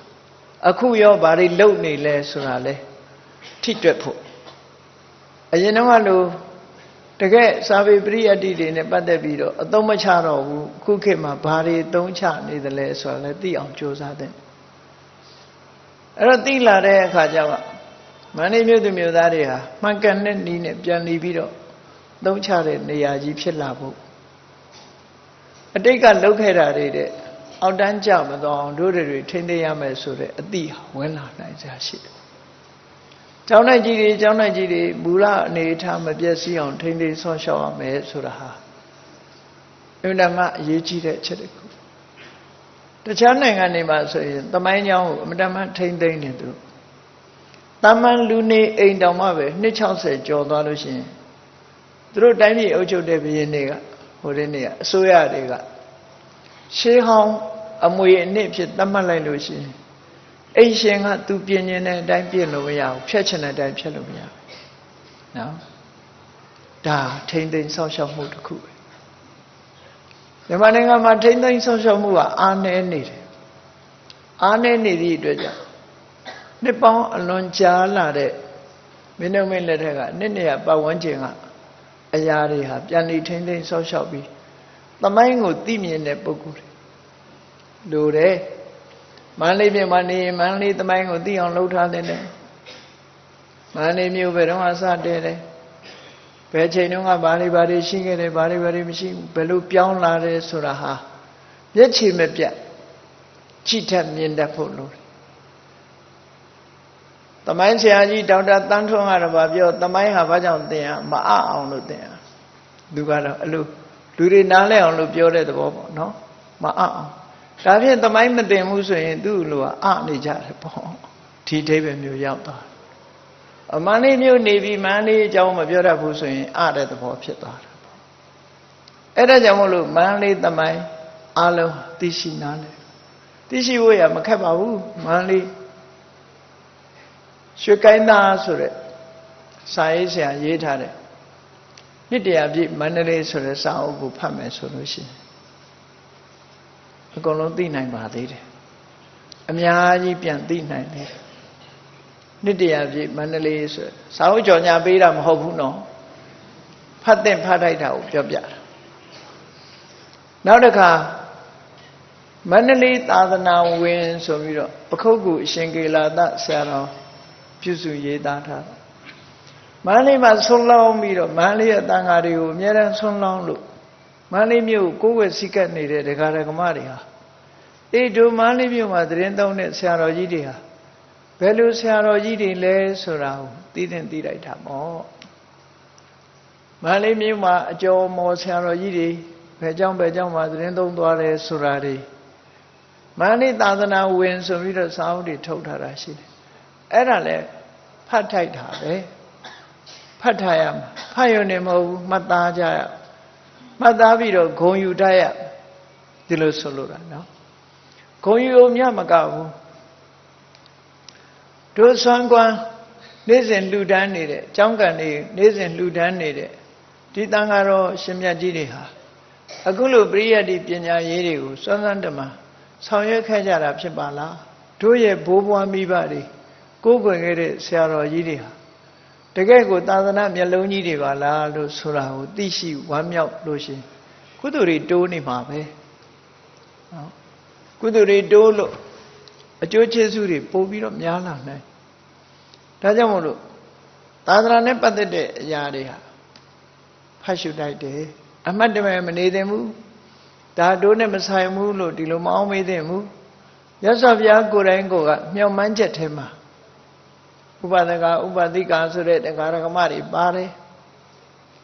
အခုရောဘာတွေလုပ်နေလဲဆိုတာလဲထိတွေ့ဖို့အရင်တော့ကလို့တကယ်စာပေပရိယတ္တိတွေနဲ့ပတ်သက်ပြီးတော့အသုံးမချတော့ဘူးအခုခေတ်မှာဘာတွေအသုံးချနေသလဲဆိုတာလဲသိအောင်ကြိုးစားတဲ့အဲ့တော့သိလာတဲ့အခါကျတော့မန္တလေးမြို့သူမြို့သားတွေဟာမှန်ကန်တဲ့နည်းနဲ့ပြန်လီပြီးတော့သုံးချတဲ့နေရာကြီးဖြစ်လာဖို့အတိတ်ကလုပ်ခဲ့တာတွေတဲ့အောက်တန်းကြမသွားအောင်တို့တွေထိန်းသိမ်းရမယ်ဆိုတဲ့အသည့်ဝင်လာနိုင်ကြရှိတယ်။ကျောင်းနိုင်ကြီးတွေမူလအနေထားမပြည့်စည်အောင်ထိန်းသိမ်းဆောက်ရှောက်ရမယ်ဆိုတာဟာအမှန်မှအရေးကြီးတဲ့အချက်တစ်ခု။တခြားနိုင်ငံတွေမှာဆိုရင်သမိုင်းကြောင်းကိုအမှန်မှထိန်းသိမ်းနေသူ။တာမန်လူနေအိမ်တောင်မှပဲ260ကျော်သွားလို့ရှိရင်သူတို့တိုင်းပြည်အုပ်ချုပ်တဲ့ဘုရင်တွေကဟိုတဲ့နေကအစိုးရတွေကရှေးဟောင်းအမွေအနှစ်ဖြစ်သတ်မှတ်လိုက်လို့ရှိရင်အိမ်ရှင်ကသူပြင်ကျင်တဲ့အတိုင်းပြင်လို့မရဘူးဖြတ်ချင်တဲ့အတိုင်းဖြတ်လို့မရဘူးနော်ဒါထိမ့်သိမ်းဆောက်ရှောက်မှုတစ်ခုပဲမြန်မာနိုင်ငံမှာထိမ့်သိမ်းဆောက်ရှောက်မှုကအားနည်းနေတယ်အားနည်းနေသည့်အတွက်ကြောင့်နှစ်ပေါင်းအလွန်ကြာလာတဲ့မင်းတို့မင်းလက်ထက်ကနှစ်နေရပတ်ဝန်းကျင်ကအရာတွေဟာပြန်လည်ထိမ့်သိမ်းဆောက်ရှောက်ပြီးသမိုင်းကိုသိမြင်တဲ့ပုဂ္ဂိုလ်တွေလိုတယ်မန္တလေးပြည်မှာနေမန္တလေးသမိုင်းကိုသိအောင်လုပ်ထားတဲ့မန္တလေးမြို့ဘယ်တော့မှစတဲ့တယ်ဘယ်ချိန်တုန်းကဘာတွေရှိခဲ့တယ်ဘာတွေမရှိဘူးဘယ်လိုပြောင်းလာတယ်ဆိုတာဟာမျက်ခြေမပြတ်ကြည့်ထက်မြင်တတ်ဖို့လိုတယ်သမိုင်းဆရာကြီးဒေါက်တာတန်းထွန်းကတော့ပြောသမိုင်းဟာဘာကြောင့်သင်ရမအောင်လို့သင်ရသူကတော့အဲ့လိုလူတွေနားလဲအောင်လို့ပြောတဲ့သဘောပေါ့နော်မအောင်ဒါဖြင့်သမိုင်းမတင်ဘူးဆိုရင်သူ့လူကနေကြတယ်ပေါ့ဒီအဓိပ္ပာယ်မျိုးရောက်သွားအမန္တလေးမျိုးနေပြီးမန္တလေးအကြောင်းမပြောတတ်ဘူးဆိုရင်တဲ့သဘောဖြစ်သွားတယ်ပေါ့အဲ့ဒါကြောင့်မို့လို့မန္တလေးသမိုင်းအလုံးသိရှိနားလဲသိရှိဖို့ရမခက်ပါဘူးမန္တလေးရွှေကိုင်းသားဆိုတဲ့စာရေးဆရာရေးထားတဲ့နှစ်တရာပြည့်မန္တလေးဆိုတဲ့စာအုပ်ကိုဖတ်မယ်ဆိုလို့ရှိရင်အကုန်လုံးသိနိုင်ပါသေးတယ်အများကြီးပြန်သိနိုင်တယ်နှစ်တရာပြည့်မန္တလေးဆိုစာအုပ်ကြော်ညာပေးတာမဟုတ်ဘူးနော်ဖတ်တဲ့ဖတ်ထိုက်တာကိုပြောပြတာနောက်တစ်ခါမန္တလေးသာသနာဝင်ဆိုပြီးတော့ပခုက္ကူအရှင်ကေလာသဆရာတော်ပြုစုရေးသားထားတာမန္တလေးမှာဆွန်းလောင်းပြီးတော့မန္တလေးရဲ့တန်ဃာတွေကိုအများအားဆွန်းလောင်းလို့မန္တလေးမြို့ကိုကိုယ်ဝယ်စိကတ်နေတဲ့ဒကာဒကမတွေဟာတို့မန္တလေးမြို့မှာသတင်းသုံးတဲ့ဆရာတော်ကြီးတွေဟာဘယ်လိုဆရာတော်ကြီးတွေလဲဆိုတာကိုသိလိုက်တာပေါ့မန္တလေးမြို့မှာအကျော်မော်ဆရာတော်ကြီးတွေဘယ်ကြောင့်မှာသတင်းသုံးသွားတယ်ဆိုတာတွေမန္တလေးသာသနာဝင်ဆိုပြီးတော့စာအုပ်တွေထုတ်ထားတာရှိတယ်အဲ့ဒါလဲဖတ်ထိုက်တာပဲဖတ်ထားရမှာဖတ်ရုံနဲ့မဟုတ်ဘူးမှတ်သားကြရ မှတ်သားပြီးတော့ဂုံယူတတ်ရဒီလိုဆိုလိုတာနော်ဂုံယူအောင်မြမကဘူးတို့ဆွမ်းကွမ်းနေ့စဉ်လှူဒန်းနေတဲ့ကျောင်းကန်နေနေ့စဉ်လှူဒန်းနေတဲ့ဒီတန်ဃာတော်ရှင်မြတ်ကြီးတွေဟာအခုလိုပရိယတ်တိပညာရေးတွေကိုစွမ်းစွမ်းတမဆောင်ရွက်ခဲ့ကြတာဖြစ်ပါလားတို့ရဲ့ဘိုးဘွားမိဘတွေကိုးကွယ်ခဲ့တဲ့ဆရာတော်ကြီးတွေဟာတကယ်ကိုသာသနာမျက်လုံးကြီးတွေပါလားလို့ဆိုတာကိုသိရှိဝမ်းမြောက်လို့ရှင်ကုသိုလ်တွေတိုးနေမှာပဲနော်ကုသိုလ်တွေတိုးလို့အကျိုးကျေးဇူးတွေပို့ပြီးတော့များလာနိုင်ဒါကြောင့်မို့လို့သာသနာနဲ့ပတ်သက်တဲ့အရာတွေဟာဖတ်ရှုတိုက်တယ်အမှတ်တမဲ့မနေသင့်ဘူးဒါတို့နဲ့မဆိုင်ဘူးလို့ဒီလိုမအောင်မေးသင့်ဘူးမြတ်စွာဘုရားကိုယ်တိုင်ကိုကမျှော်မှန်းချက်ထဲမှာဥပဒကဥပတိကာဆိုတဲ့တရားဓမ္မတွေပါတယ်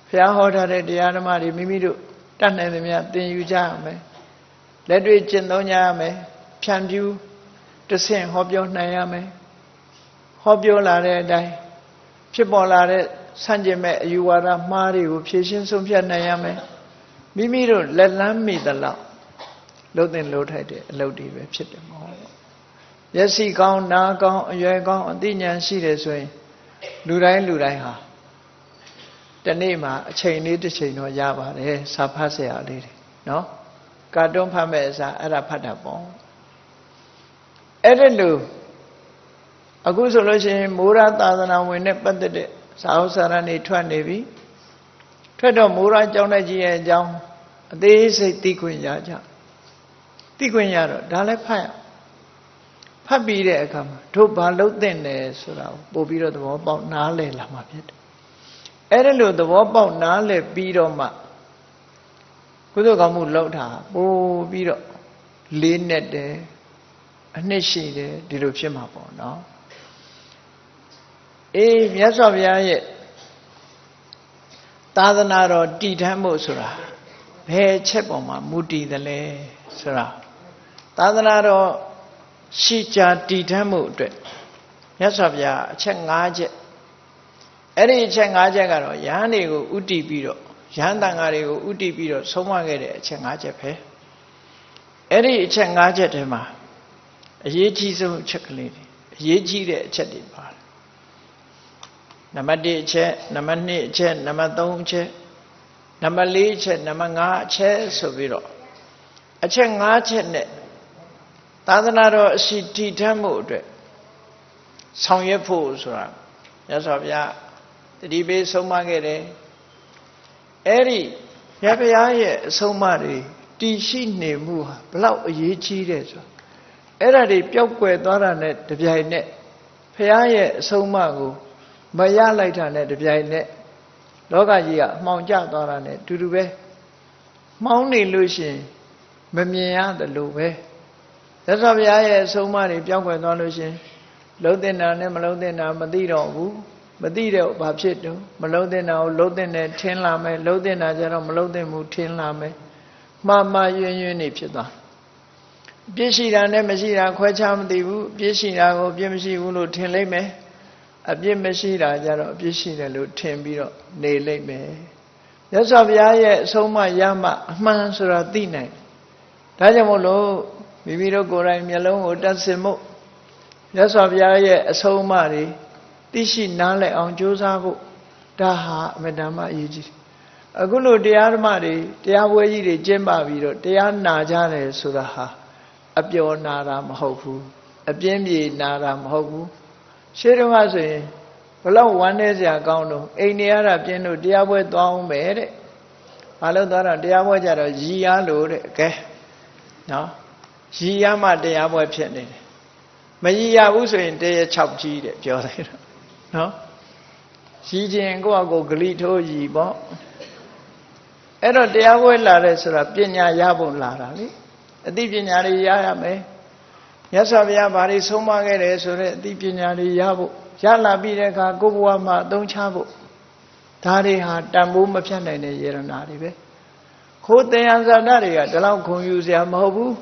ဘုရားဟောထားတဲ့တရားဓမ္မတွေမိမိတို့တတ်နိုင်သမျှသင်ယူကြရမယ်လက်တွေ့ကျင့်သုံးကြရမယ်ဖြန့်ဖြူးတဆင့်ဟောပြောနိုင်ရမယ်ဟောပြောလာတဲ့အတိုင်းဖြစ်ပေါ်လာတဲ့ဆန့်ကျင်မဲ့အယူဝါဒမှားတွေကိုဖြေရှင်းဆုံးဖြတ်နိုင်ရမယ်မိမိတို့လက်လန်းမိသလောက်လှုပ်တဲ့လှုပ်ထိုက်တဲ့အလုပ်တွေပဲဖြစ်တယ်မဟုတ်ဘူးမျက်စိကောင်းနားကောင်းအရွယ်ကောင်းအသိဉာဏ်ရှိတယ်ဆိုရင်လူတိုင်းဟာတနေ့မှာအချိန်လေးတစ်ချိန်တော့ရပါတယ်စာဖတ်စရာလေးတွေနော်ကာတွန်းဖတ်မဲ့အစားအဲ့ဒါဖတ်တာပေါ့အဲ့ဒါလို့အခုဆိုလို့ရှိရင်မိုးရသာသနာဝင်နဲ့ပတ်သက်တဲ့စာအုပ်စာတမ်းတွေထွက်နေပြီထွက်တော့မိုးရကျောင်းတဲ့ကြီးရဲ့အကြောင်းအသေးစိတ်သိခွင့်ရကြသိခွင့်ရတော့ဒါလည်းဖတ်ပြီးတဲ့အခါမှာတို့ဘာလုပ်သင့်တယ်ဆိုတာကိုပို့ပြီးတော့သဘောပေါက်နားလည်လာမှာဖြစ်တယ်အဲ့ဒါလို့သဘောပေါက်နားလည်ပြီးတော့မှကုသိုလ်ကောင်းမှုလုပ်တာပို့ပြီးတော့လေးနဲ့တယ်အနှစ်ရှိတယ်ဒီလိုဖြစ်မှာပေါ့နော်အေးမြတ်စွာဘုရားရဲ့သာသနာတော်တည်ထမ်းမှုဆိုတာဘယ်ချက်ပေါ်မှာမူတည်တယ်လဲဆိုတာသာသနာတော်ရှိကြတည်ထမ်းမှုအတွက်မြတ်စွာဘုရားအချက်၅ချက်အဲ့ဒီအချက်၅ချက်ကတော့ယဟန်တွေကိုဥတည်ပြီးတော့ယဟန်တန်ဃာတွေကိုဥတည်ပြီးတော့ဆုံးမခဲ့တဲ့အချက်၅ချက်ပဲအဲ့ဒီအချက်၅ချက်ထဲမှာအရေးကြီးဆုံးအချက်ကလေးတွေအရေးကြီးတဲ့အချက်တွေပါတယ်နံပါတ်1အချက်နံပါတ်2အချက်နံပါတ်3အချက်နံပါတ်4အချက်နံပါတ်5အချက်ဆိုပြီးတော့အချက်5ချက်နဲ့သာသနာတော်အရှိတည်ထမ်းမှုအတွက်ဆောင်ရွက်ဖို့ဆိုတာမြတ်စွာဘုရားတတိပေးဆုံးမခဲ့တယ်အဲ့ဒီမြတ်ဘုရားရဲ့အဆုံးအမတွေတည်ရှိနေမှုဟာဘလောက်အရေးကြီးတယ်ဆိုအဲ့ဒါတွေပျောက်ကွယ်သွားတာနဲ့တပြိုင်နက်ဘုရားရဲ့အဆုံးအမကိုမရလိုက်တာနဲ့တပြိုင်နက်လောကကြီးကအမှောင်ကျသွားတာနဲ့တူတူပဲမှောင်နေလို့ရှိရင်မမြင်ရတယ်လို့ပဲသက်စွာဘုရားရဲ့အဆုံးအမတွေပျောက်ကွယ်သွားလို့ရှိရင်လုံးတဲ့နာနဲ့မလုံးတဲ့နာမသိတော့ဘူးမသိတော့ဘာဖြစ်တော့မလုံးတဲ့နာကိုလုံးတဲ့နဲ့ထင်းလာမယ်လုံးတဲ့နာကျတော့မလုံးတဲ့မှုထင်းလာမယ်မှားယွင်းနေဖြစ်သွားပြည့်ရှိတာနဲ့မရှိတာခွဲခြားမသိဘူးပြည့်ရှိတာကိုပြည့်မရှိဘူးလို့ထင်လိုက်မယ်အပြည့်မရှိတာကြတော့အပြည့်ရှိတယ်လို့ထင်ပြီးတော့နေလိုက်မယ်မြတ်စွာဘုရားရဲ့အဆုံးအမရမှအမှန်ဆိုတာသိနိုင်ဒါကြောင့်မို့လို့မိမိတို့ကိုယ်တိုင်မျက်လုံးကိုတတ်စင်မှုမြတ်စွာဘုရားရဲ့အဆုံးအမတွေသိရှိနားလည်အောင်ကြိုးစားဖို့ဒါဟာအမြဲတမ်းအရေးကြီးအခုလိုတရားဓမ္မတွေတရားပွဲကြီးတွေကျင့်ပပြီးတော့တရားနာကြတယ်ဆိုတာဟာအပျော်နာတာမဟုတ်ဘူးအပြင်းပြေနာတာမဟုတ်ဘူးရှေးတုန်းကဆိုရင်ဘလောက်ဝမ်းနည်းစရာကောင်းတော့အိမ်နေရတာပြင်းလို့တရားပွဲသွားအောင်ပဲတဲ့ဘာလို့သွားတော့တရားပွဲကြတော့ရည်ရလို့တဲ့ကဲနော်ရည်ရမှတရားပွဲဖြစ်နေတယ်မရည်ရဘူးဆိုရင်တရေ6ကြီးတဲ့ပြောလိုက်တော့နော်ရည်ခြင်းကိုယ့်အကိုဂလိထိုးရည်ပေါ့အဲ့တော့တရားပွဲလာတဲ့ဆိုတာပညာရဖို့လာတာလေအသိပညာတွေရရမယ်မြတ်စွာဘုရားဘာတွေဆုံးမခဲ့တယ်ဆိုတဲ့အသိပညာတွေရဖို့ရလာပြီးတဲ့အခါကိုယ်ဘဝမှာအသုံးချဖို့ဒါတွေဟာတန်ဖိုးမဖြတ်နိုင်တဲ့ယေရနာတွေပဲခိုးတရားဇာတတွေကဒီလောက်ခုံယူစရာမဟုတ်ဘူး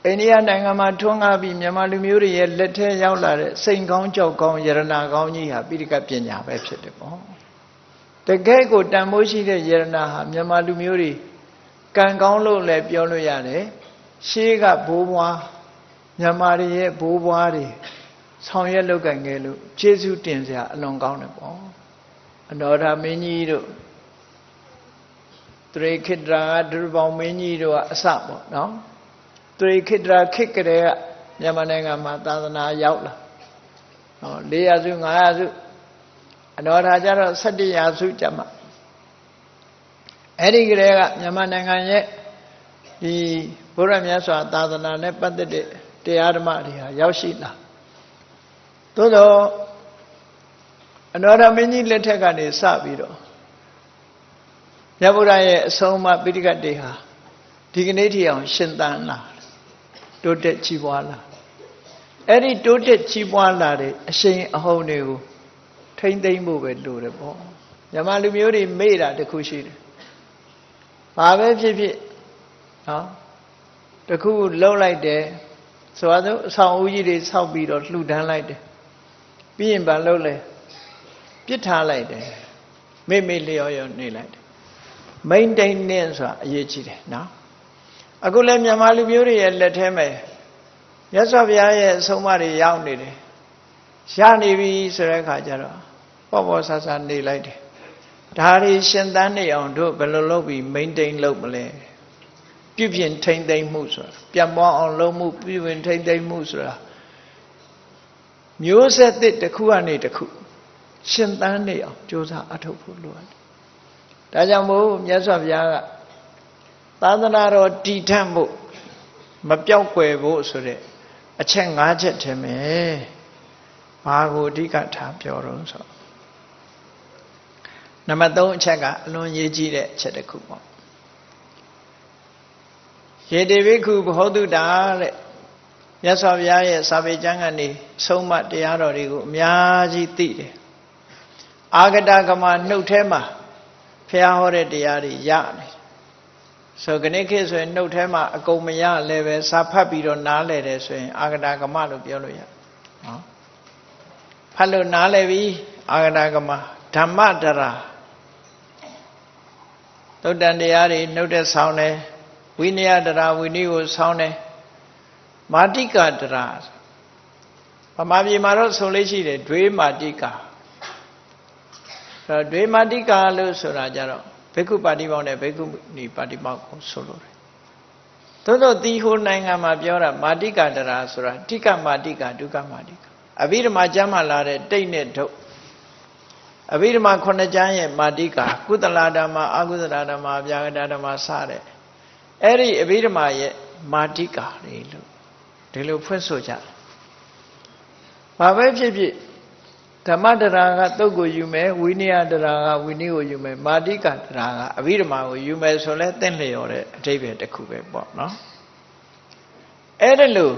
အိန္ဒိယနိုင်ငံမှာထွန်းကားပြီးမြန်မာလူမျိုးတွေရဲ့လက်ထဲရောက်လာတဲ့စိန်ကောင်းကြောက်ကောင်းယေရနာကောင်းကြီးဟာပိဋကပညာပဲဖြစ်တယ်ပေါ့ တကယ်ကိုတန်ဖိုးရှိတဲ့ယရနာဟာမြန်မာလူမျိုးတွေကံကောင်းလို့လည်းပြောလို့ရတယ်ရှေးကဘိုးဘွားမြန်မာတွေရဲ့ဘိုးဘွားတွေဆောင်ရွက်လုပ်ကံခဲ့လို့ကျေးဇူးတင်စရာအလွန်ကောင်းတယ်ပေါ့အနောဓမင်းကြီးတို့တရိခိတရာဒုရဘောင်မင်းကြီးတို့ကအစပေါ့နော်တရိခိတရာခေတ်ကလေးကမြန်မာနိုင်ငံမှာသာသနာရောက်လာနော်400စု500စုအနောဓာကျတော့17ရာစုကျမှအဲ့ဒီကလေးကမြန်မာနိုင်ငံရဲ့ဒီဘုရားမြတ်စွာသာသနာနဲ့ပတ်သက်တဲ့တရားဓမ္မတွေဟာရောက်ရှိလာသို့တော့အနောဓမင်းကြီးလက်ထက်ကနေစပြီးတော့မြတ်ဗုဒ္ဓရဲ့အဆုံးအမပိဋကတ်တွေဟာဒီကနေ့ထိအောင်ရှင်သန်လာတိုးတက်ကြီးပွားလာအဲ့ဒီတိုးတက်ကြီးပွားလာတဲ့အရှိန်အဟုန်တွေကိုထိမ့်သိမ့်ဖို့ပဲလိုတယ်ပေါ့မြန်မာလူမျိုးတွေမေ့တာတခုရှိတယ်ဘာပဲဖြစ်ဖြစ်နော်တခုလှုပ်လိုက်တယ်ဆိုတော့အဆောင်ဦးကြီးတွေဆောက်ပြီးတော့လှူဒန်းလိုက်တယ်ပြီးရင်ဘာလုပ်လဲပြစ်ထားလိုက်တယ်မေ့မေ့လျော့လျော့နေလိုက်တယ် maintenance ဆိုတာအရေးကြီးတယ်နော်အခုလည်းမြန်မာလူမျိုးတွေရဲ့လက်ထဲမှာမြတ်စွာဘုရားရဲ့အဆုံးအမတွေရောက်နေတယ်ရနေပြီဆိုတဲ့အခါကျတော့ပေါ့ပေါ့ဆဆနေလိုက်တယ်ဒါတွေရှင်သန်နေအောင်တို့ဘယ်လိုလုပ်ပြီး maintain လုပ်မလဲပြုပြင်ထိမ့်သိမ့်မှုဆိုတာပြန်ပွားအောင်လုပ်မှုပြုပြင်ထိမ့်သိမ့်မှုဆိုတာမျိုးဆက်သစ်တစ်ခုကနေတစ်ခုရှင်သန်နေအောင်ကြိုးစားအထောက်ဖို့လိုတယ်ဒါကြောင့်မို့မြတ်စွာဘုရားကသာသနာတော်တည်ထံ့ဖို့မပြောက်ကွယ်ဖို့ဆိုတဲ့အချက်၅ချက်ထဲမှာဘာကိုအဓိကထားပြောတော့ဆိုနံပါတ်3အချက်ကအလွန်ရေးကြီးတဲ့အချက်တစ်ခုပေါ့ယေတိဘိက္ခုဘ ਹੁ တုတာတဲ့မြတ်စွာဘုရားရဲ့စာပေကျမ်းကနေဆုံးမတရားတော်တွေကိုအများကြီးသိတယ်အာဂတကမနှုတ်ထဲမှာဘုရားဟောတဲ့တရားတွေရနေဆိုခဏခေတ်ဆိုရင်နှုတ်ထဲမှာအကုန်မရလည်းပဲစာဖတ်ပြီးတော့နားလည်တယ်ဆိုရင်အာဂတကမလို့ပြောလို့ရနော်ဖတ်လို့နားလည်ပြီအာဂတကမဓမ္မတရာသုတ်တန်တရားတွေနှုတ်တဲ့ဆောင်းတယ်ဝိနည်းတရာဝိနည်းကိုဆောင်းတယ်မာတိကတရာဗမာပြည်မှာတော့ဆိုလို့ရှိတယ်ဒွေမာတိကာဒွေမာတိကာလို့ဆိုတာကြတော့ဘိက္ခုပါဠိပေါင်းနဲ့ဘိက္ခုနီပါဠိပေါင်းကိုဆိုလို့တယ်သို့တော့ဒီဟိုနိုင်ငံမှာပြောတာမာတိကတရာဆိုတာတိကမာတိကဒုက္ခမာတိကအဘိဓမ္မာကျမ်းမှာလာတဲ့တိတ်နဲ့ဒုတ်အဘိဓမ္မာ9ကျမ်းရဲ့မာတိကာကုသလဓမ္မအကုသလဓမ္မအပြာဂတဓမ္မစတဲ့အဲ့ဒီအဘိဓမ္မာရဲ့မာတိကာတွေလို့ဒီလိုဖွင့်ဆိုကြတယ်ဘာပဲဖြစ်ဖြစ်ဓမ္မတရာကတုတ်ကိုယူမယ်ဝိနည်းတရာကဝိနည်းကိုယူမယ်မာတိကတရာကအဘိဓမ္မာကိုယူမယ်ဆိုလဲသင့်လျော်တဲ့အဓိပ္ပာယ်တစ်ခုပဲပေါ့နော်အဲ့ဒါလို့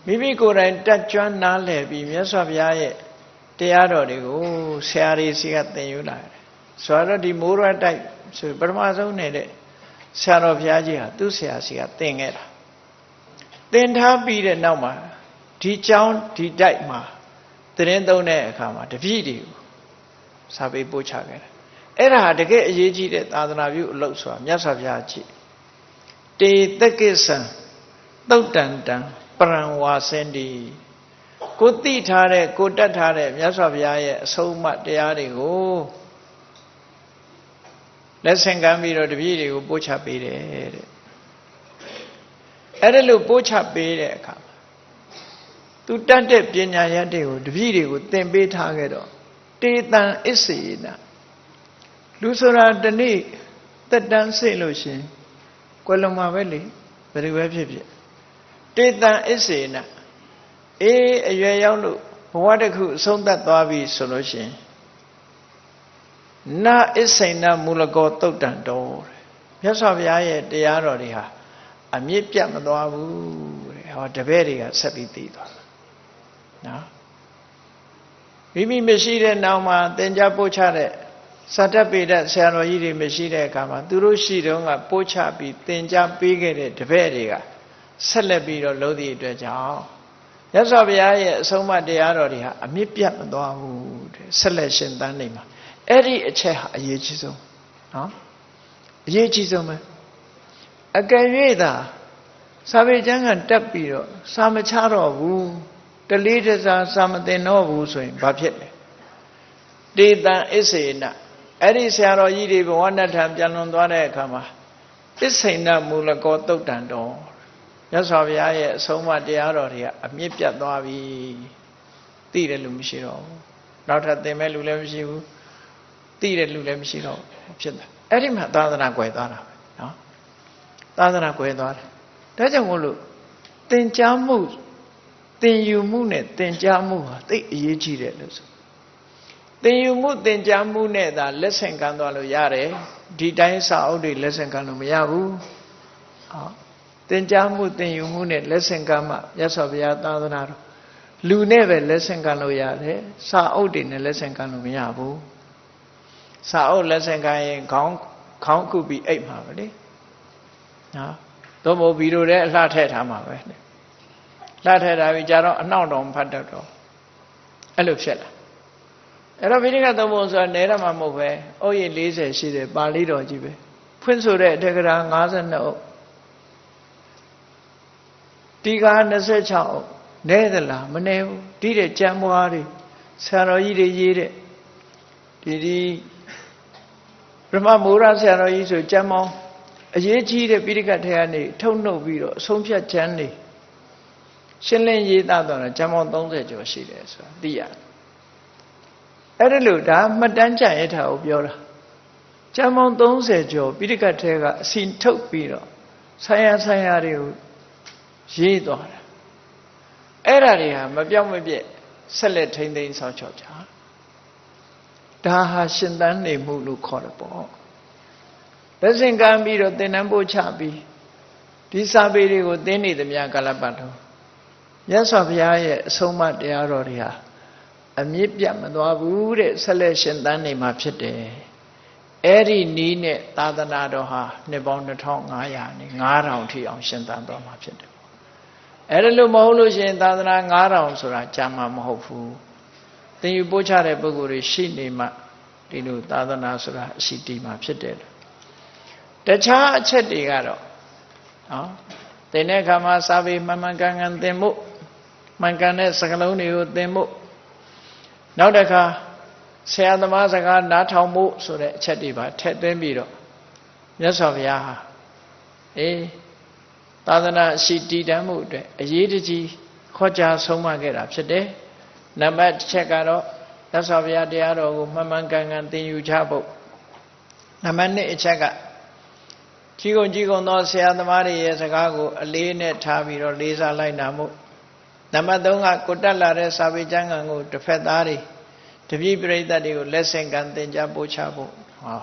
မိမိကိုယ်တိုင်တက်ကြွနားလည်ပြီးမြတ်စွာဘုရားရဲ့တရားတော်တွေကိုဆရာတွေစီကသင်ယူလာတယ်ဆိုတော့ဒီမိုးရွာတိုက်ဆိုပထမဆုံးနေတဲ့ဆရာတော်ဘုရားကြီးဟာသူ့ဆရာစီကသင်ခဲ့တာသင်ထားပြီးတဲ့နောက်မှာဒီကျောင်းဒီတိုက်မှာသတင်းသုံးတဲ့အခါမှာတပည့်တွေကိုစာပေပို့ချခဲ့တယ်အဲ့ဒါတကယ်အရေးကြီးတဲ့သာသနာပြုအလုပ်ဆိုတာမြတ်စွာဘုရားကြည့်တေတက္ကိသံသုတ်တန်တံပရံဝါစင်တီကိုသိထားတဲ့ကိုတတ်ထားတဲ့မြတ်စွာဘုရားရဲ့အဆုံးအမတရားတွေကိုလက်ဆင့်ကမ်းပြီးတော့တပည့်တွေကိုပို့ချပေးတယ်တဲ့အဲ့ဒါလို့ပို့ချပေးတဲ့အခါသူတတ်တဲ့ပညာရတွေကိုတပည့်တွေကိုသင်ပေးထားခဲ့တော့တေတံအစ္စေနလူဆိုတာတနေ့တက်တန်းစိတ်လို့ရှင်ကွယ်လွန်မှာပဲလေဘယ်လိုပဲဖြစ်ဖြစ်တေတံအစ္စေနအေးအရွယ်ရောက်လို့ဘဝတစ်ခုအဆုံးသတ်သွားပြီဆိုလို့ရှင်နာအစ္စိဏမူလကောသုတ်တံတော်တဲ့မြတ်စွာဘုရားရဲ့တရားတော်တွေဟာအမြင့်ပြတ်မသွားဘူးတဲ့ဟောတပည့်တွေကဆက်ပြီးသိသွားတယ်နော်မိမိမရှိတဲ့နောက်မှာသင်ကြားပို့ချတဲ့စာတတ်ပေတဲ့ဆရာတော်ကြီးတွေမရှိတဲ့အခါမှာသူတို့ရှိတော့ကပို့ချပြီးသင်ကြားပေးခဲ့တဲ့တပည့်တွေကဆက်လက်ပြီးတော့လုပ်သည့်အတွက်ကြောင့်မြတ်စွာဘုရားရဲ့အဆုံးအမတရားတော်တွေဟာအမြင့်ပြတ်မသွားဘူးတဲ့ဆက်လက်ရှင်သန်နေမှာ အဲ့ဒီအချက်ဟာအရေးကြီးဆုံးနော်အရေးကြီးဆုံးပဲအကယ်၍သာစာပေကျမ်းကတက်ပြီးတော့စာမချတော့ဘူးတလေးတစားစာမသင်တော့ဘူးဆိုရင်ဘာဖြစ်လဲတေတံအစ္ဆေနအဲ့ဒီဆရာတော်ကြီးတွေဘဝနဲ့ထံပြန်လွန်သွားတဲ့အခါမှာအစ္ဆေနမူလကောတုတ်တံတော်မြတ်စွာဘုရားရဲ့အဆုံးအမတရားတော်တွေကအမြင့်ပြတ်သွားပြီသိတယ်လူမရှိတော့ဘူးနောက်ထပ်သင်မဲ့လူလည်းမရှိဘူးသိတဲ့လူလည်းမရှိတော့ဘူးဖြစ်တယ်အဲ့ဒီမှာသာသနာကွယ်သွားတာပဲနော်သာသနာကွယ်သွားတယ်ဒါကြောင့်မို့လို့သင်ကြားမှုသင်ယူမှုနဲ့သင်ကြားမှုဟာသိအရေးကြီးတယ်လို့ဆိုသင်ယူမှုသင်ကြားမှုနဲ့သာလက်ဆင့်ကမ်းသွားလို့ရတယ်ဒီတိုင်းစာအုပ်တွေလက်ဆင့်ကမ်းလို့မရဘူးဟောသင်ကြားမှုသင်ယူမှုနဲ့လက်ဆင့်ကမ်းမှမြတ်စွာဘုရားသာသနာတော်လူနဲ့ပဲလက်ဆင့်ကမ်းလို့ရတယ်စာအုပ်တွေနဲ့လက်ဆင့်ကမ်းလို့မရဘူးစာအုပ်လက်ဆင့်ကမ်းရင်ခေါင်းခုပြီးအိတ်မှာပဲလေနော်သို့မဟုတ်ဗီဒီယိုထဲအလှထည့်ထားမှာပဲလှထည့်ထားပြီးကြတော့အနှောင့်တော်ဖတ်တတ်တော့အဲ့လိုဖြစ်လာအဲ့တော့ဗိဓိကသုံးပုံဆိုတာနဲရမှာမဟုတ်ပဲအုပ်ရည်40ရှိတယ်ပါဠိတော်ကြီးပဲဖွင့်ဆိုတဲ့အထက်ကရာ52အုပ်ဒီကာ26အုပ်နဲသလားမနဲဘူးဒီတဲ့ကြံပွားတွေဆရာတော်ကြီးတွေရေးတဲ့ဒီဗြဟ္မမိုးရဆရာတော်ကြီးဆိုကြံမောင်းအရေးကြီးတဲ့ပိဋကတ်ထဲကနေထုတ်နှုတ်ပြီးတော့အဆုံးဖြတ်ချမ်းနေရှင်းလင်းရေးသားတော့ကျမ်းပေါင်း30ကျော်ရှိတယ်ဆိုတာသိရတယ်အဲ့ဒါလို့ဒါမှတ်တမ်းကြရထားကိုပြောတာကျမ်းပေါင်း30ကျော်ပိဋကတ်ထဲကအစီထုတ်ပြီးတော့ဆိုင်ရာတွေကိုရေးသွားတာအဲ့ဒါတွေဟာမပြောင်းမပြည့်ဆက်လက်ထိမ့်သိမ်းဆောင်ချောက်ကြဒါဟာရှင်သန်နေမှုလို့ခေါ်တယ်ပေါ့လက်ဆင့်ကမ်းပြီးတော့သင်္นานပို့ချပြီးဒီစာပေတွေကိုသင်နေသမျှကာလပတ်တော်မြတ်စွာဘုရားရဲ့အဆုံးအမတရားတော်တွေဟာအမြင့်ပြတ်မသွားဘူးတဲ့ဆက်လက်ရှင်သန်နေမှာဖြစ်တယ်အဲ့ဒီနီးနဲ့သာသနာတော်ဟာနှစ်ပေါင်း2500နဲ့9000ထိအောင်ရှင်သန်သွားမှာဖြစ်တယ်အဲ့ဒါလို့မဟုတ်လို့ရှိရင်သာသနာ9000ဆိုတာကြာမှာမဟုတ်ဘူးသင်ယူပို့ချတဲ့ပုဂ္ဂိုလ်တွေရှိနေမှဒီလိုသာသနာဆိုတာအရှိတီမှာဖြစ်တယ်တခြားအချက်တွေကတော့နော်သင်တဲ့အခါမှာစာပေမှန်မှန်ကန်ကန်သင်ဖို့မှန်ကန်တဲ့စကားလုံးတွေကိုသင်ဖို့နောက်တစ်ခါဆရာသမားစကားနားထောင်ဖို့ဆိုတဲ့အချက်တွေပါထည့်သွင်းပြီးတော့မြတ်စွာဘုရားဟာသာသနာရှိတည်တံ့မှုအတွက်အရေးတကြီးခေါ်ကြားဆုံးမခဲ့တာဖြစ်တယ်နံပါတ်1ချက်ကတော့မြတ်စွာဘုရားတရားတော်ကိုမှန်မှန်ကန်ကန်သင်ယူကြဖို့နံပါတ်2အချက်ကကြီးကုန်သောဆရာသမားတွေရဲ့စကားကိုအလေးနဲ့ထားပြီးတော့လေးစားလိုက်နာမှုနံပါတ်3ကကိုတက်လာတဲ့စာပေကျမ်းဂန်ကိုတစ်ဖက်သားတွေတပည့်ပရိသတ်တွေကိုလက်ဆင့်ကမ်းသင်ကြားပို့ချဖို့ဟော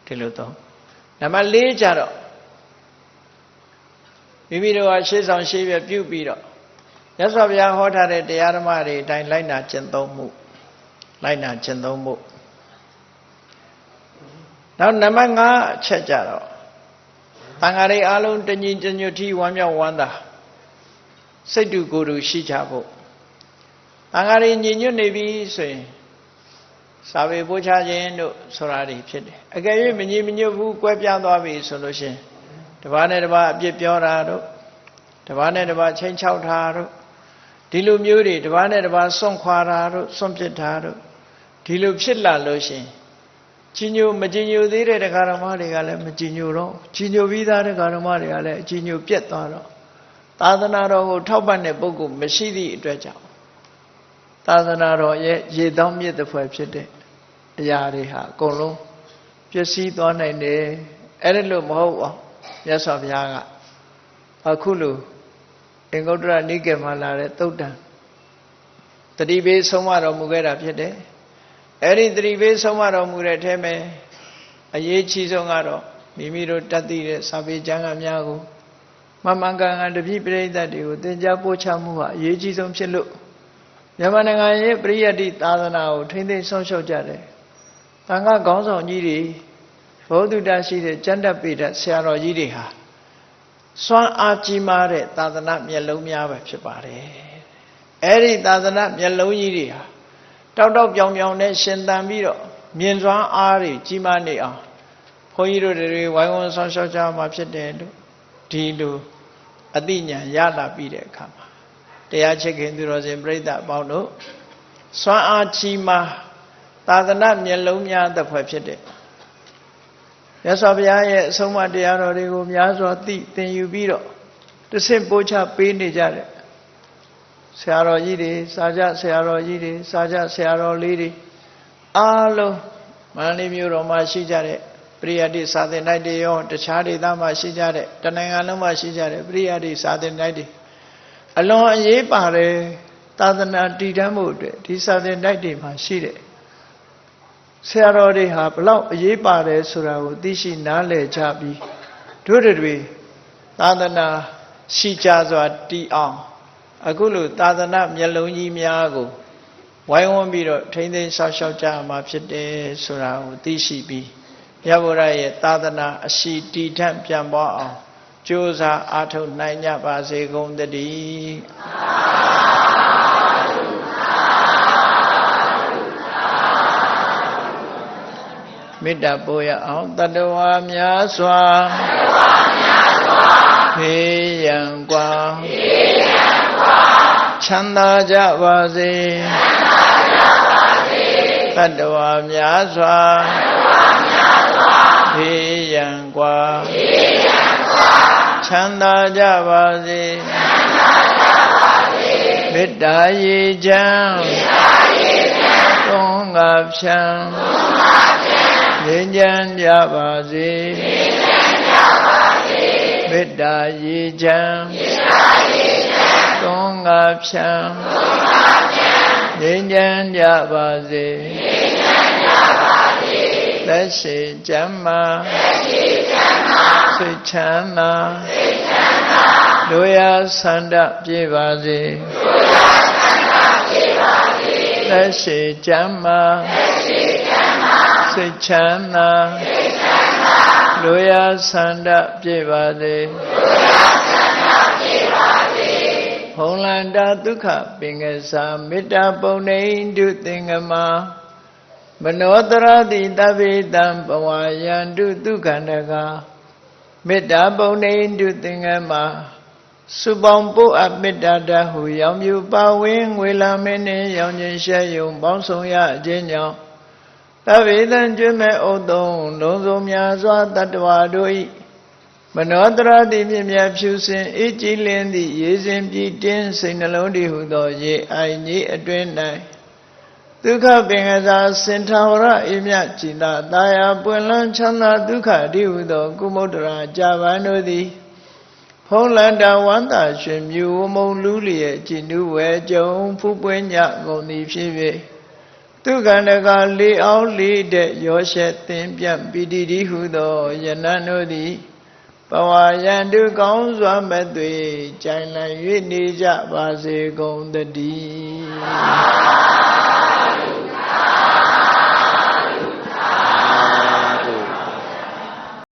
ဒီလိုတော့နံပါတ်4ကျတော့မိမိတို့ကရှေ့ဆောင်ရှေ့ပြပြုပြီးတော့မြတ်စွာဘုရားဟောထားတဲ့တရားဓမ္မတွေအတိုင်းလိုက်နာကျင့်သုံးမှုနောက်နံပါတ်5အချက်ကြတော့တန်ဃာတွေအားလုံးတညီတညွတ်ထီဝမ်းမြောက်ဝမ်းသာစိတ်တူကိုယ်တူရှိကြဖို့တန်ဃာတွေညီညွတ်နေပြီဆိုရင်စာပေပို့ချခြင်းတို့ဆိုတာတွေဖြစ်တယ်အကယ်၍မညီမညွတ်ဘူးကွဲပြားသွားပြီဆိုလို့ရှိရင်တပါးနဲ့တပါးအပြစ်ပြောတာတို့တပါးနဲ့တပါးချိန်ချောက်တာတို့ဒီလိုမျိုးတွေတပါးနဲ့တပါးစွန့်ခွာတာတို့စွန့်ပစ်တာတို့ဒီလိုဖြစ်လာလို့ရှိရင်ကြီးညိုမကြီးညိုသေးတဲ့တရားဓမ္မတွေကလည်းမကြီးညိုတော့ကြီးညိုပြီးသားတရားဓမ္မတွေကလည်းအကြီးညိုပြတ်သွားတော့သာသနာတော်ကိုထောက်ပံ့တဲ့ပုဂ္ဂိုလ်မရှိသည့်အတွက်ကြောင့်သာသနာတော်ရဲ့ရေတောင်းမြစ်တစ်ဖွဲ့ဖြစ်တဲ့အရာတွေဟာအကုန်လုံးပျက်စီးသွားနိုင်တယ်အဲ့ဒါလို့မဟုတ်ပါမြတ်စွာဘုရားကအခုလိုအင်္ဂုတ္တရနိကေမှာလာတဲ့သုတ်တံတတိပေးဆုံးမတော်မူခဲ့တာဖြစ်တယ်အဲ့ဒီတတိပေးဆုံးမတော်မူတဲ့အထဲမှာအရေးကြီးဆုံးကတော့မိမိတို့တတ်သိတဲ့စာပေကျမ်းဂန်များကိုမှန်မှန်ကန်ကန်တပည့်ပရိသတ်တွေကိုသင်ကြားပို့ချမှုဟာအရေးကြီးဆုံးဖြစ်လို့မြန်မာနိုင်ငံရဲ့ပရိယတ္တိသာသနာကိုထိမ့်သိမ်းဆောင်ရှောက်ကြတယ်။တန်ခါခေါင်းဆောင်ကြီးတွေဘောဓုတရှိတဲ့ကျမ်းတတ်ပေတတ်ဆရာတော်ကြီးတွေဟာစွမ်းအားကြီးမားတဲ့သာသနာမျက်လုံးများပဲဖြစ်ပါတယ်။အဲ့ဒီသာသနာမျက်လုံးကြီးတွေဟာတောက်တောက်ပြောင်ပြောင်နဲ့ရှင်သန်ပြီးတော့ မြင်စွမ်းအားတွေကြီးမားနေအောင်ဘုန်းကြီးတို့တွေဝိုင်းဝန်းဆောင်ရှောက်ကြမှာဖြစ်တယ်လို့ဒီလိုအသိဉာဏ်ရလာပြီးတဲ့အခါမှာတရားချစ်ခင်သူတော်စင်ပြိဿအပေါင်းတို့စွမ်းအားကြီးမားသာသနာမျက်လုံးများတစ်ဖွဲ့ဖြစ်တဲ့မြတ်စွာဘုရားရဲ့အဆုံးအမတရားတော်တွေကိုများစွာသိသင်ယူပြီးတော့တစ်ဆင့်ပို့ချပေးနေကြတဲ့ဆရာတော်ကြီးတွေစာကြဆရာတော်ကြီးတွေစာကြဆရာတော်လေးတွေအားလုံးမန္တလေးမြို့တော်မှာရှိကြတဲ့ပရိယတ္တိစာသင်တိုက်တွေရောတခြားဒေသမှာရှိကြတဲ့တနိုင်ငံလုံးမှာရှိကြတဲ့ပရိယတ္တိစာသင်တိုက်တွေအလွန်အရေးပါတယ်သာသနာတည်တံ့မှုအတွက်ဒီစာသင်တိုက်တွေမှာရှိတဲ့ဆရာတော်တွေဟာဘလောက်အရေးပါတယ်ဆိုတာကိုသိရှိနားလည်ကြပြီးတို့တွေသာသနာရှိကြစွာတည်အောင်အခုလိုသာသနာမျက်လုံးကြီးများကိုဝိုင်းဝန်းပြီးတော့ထိမ့်သိမ်းဆောက်ရှောက်ကြမှာဖြစ်တယ်ဆိုတာကိုသိရှိပြီးမြတ်ဗုဒ္ဓရဲ့သာသနာအရှိတည်ထန့်ပြန်ပွားအောင်ကြိုးစားအားထုတ်နိုင်ကြပါစေကုန်သတည်းမေတ္တာပို့ရအောင်တတဝါများစွာဖေးရန်กว่าချမ်းသာကြပါစေတတဝါများစွာဖေးရန်กว่าချမ်းသာကြပါစေမေတ္တာရေချမ်းသုံးငါဖြံငြိမ်းချမ်းကြပါစေမေတ္တာရေချမ်းသုံးငါဖြံငြိမ်းချမ်းကြပါစေလက်ရှိကျမ်းမာစိတ်ချမ်းသာတို့ရဆန္ဒပြေပါစေလက်ရှိကျမ်းမာစိတ်ချမ်းသာတို့ရဆန္ဒပြေပါစေဘုံလန္တာဒုက္ခပင်ကစားမေတ္တာပုံနေတုသင်္ကမမနောတရတိတဗ္ဗေတံဘဝယန္တုဒုက္ခန္တကမေတ္တာပုံနေတုသင်္ကမစုပေါင်းပို့အပ်မေတ္တာတဟုရောင်မြူပါဝင်းငွေလာမင်းနှင့်ရောင်ခြင်းရှဲယုံပေါင်းဆောင်ရခြင်းကြောင့်တဗ္ဗေတံကျွမ်းမဲ့ဥသုံးလုံးစုံများစွာတတ္တဝါတို့၏မနောတရတိမြင့်မြတ်ဖြူစင်အေးကြည်လင်းသည့်ရေစဉ်ပြည့်တင်းစိတ်နှလုံးတည်ဟုသောရေအိုင်ကြီးအတွင်း၌ဒုက္ခပင်ကစားစင်ထာဝရအေးမြတ်ကြည်သာတာယာပွင့်လန်းချမ်းသာဒုက္ခတည်ဟုသောကုမုဒ္ဒရာကြာပန်တို့သည်ဖုံးလန္တာဝန္တာရွှင်မြူဝမုံလူလျက်ကြည်နူးဝဲကြုံဖူးပွင့်ညကုန်သည်ဖြစ်၍ဒုက္ခန္တကလေးအောင်လေးတဲ့ရောရှက်သင်ပြပီတိတိဟုသောယနံတို့သည်ဘဝယန္တုကောင်းစွာမဲ့သွေကြိုင်လည်၍နေကြပါစေကုန်သတည်း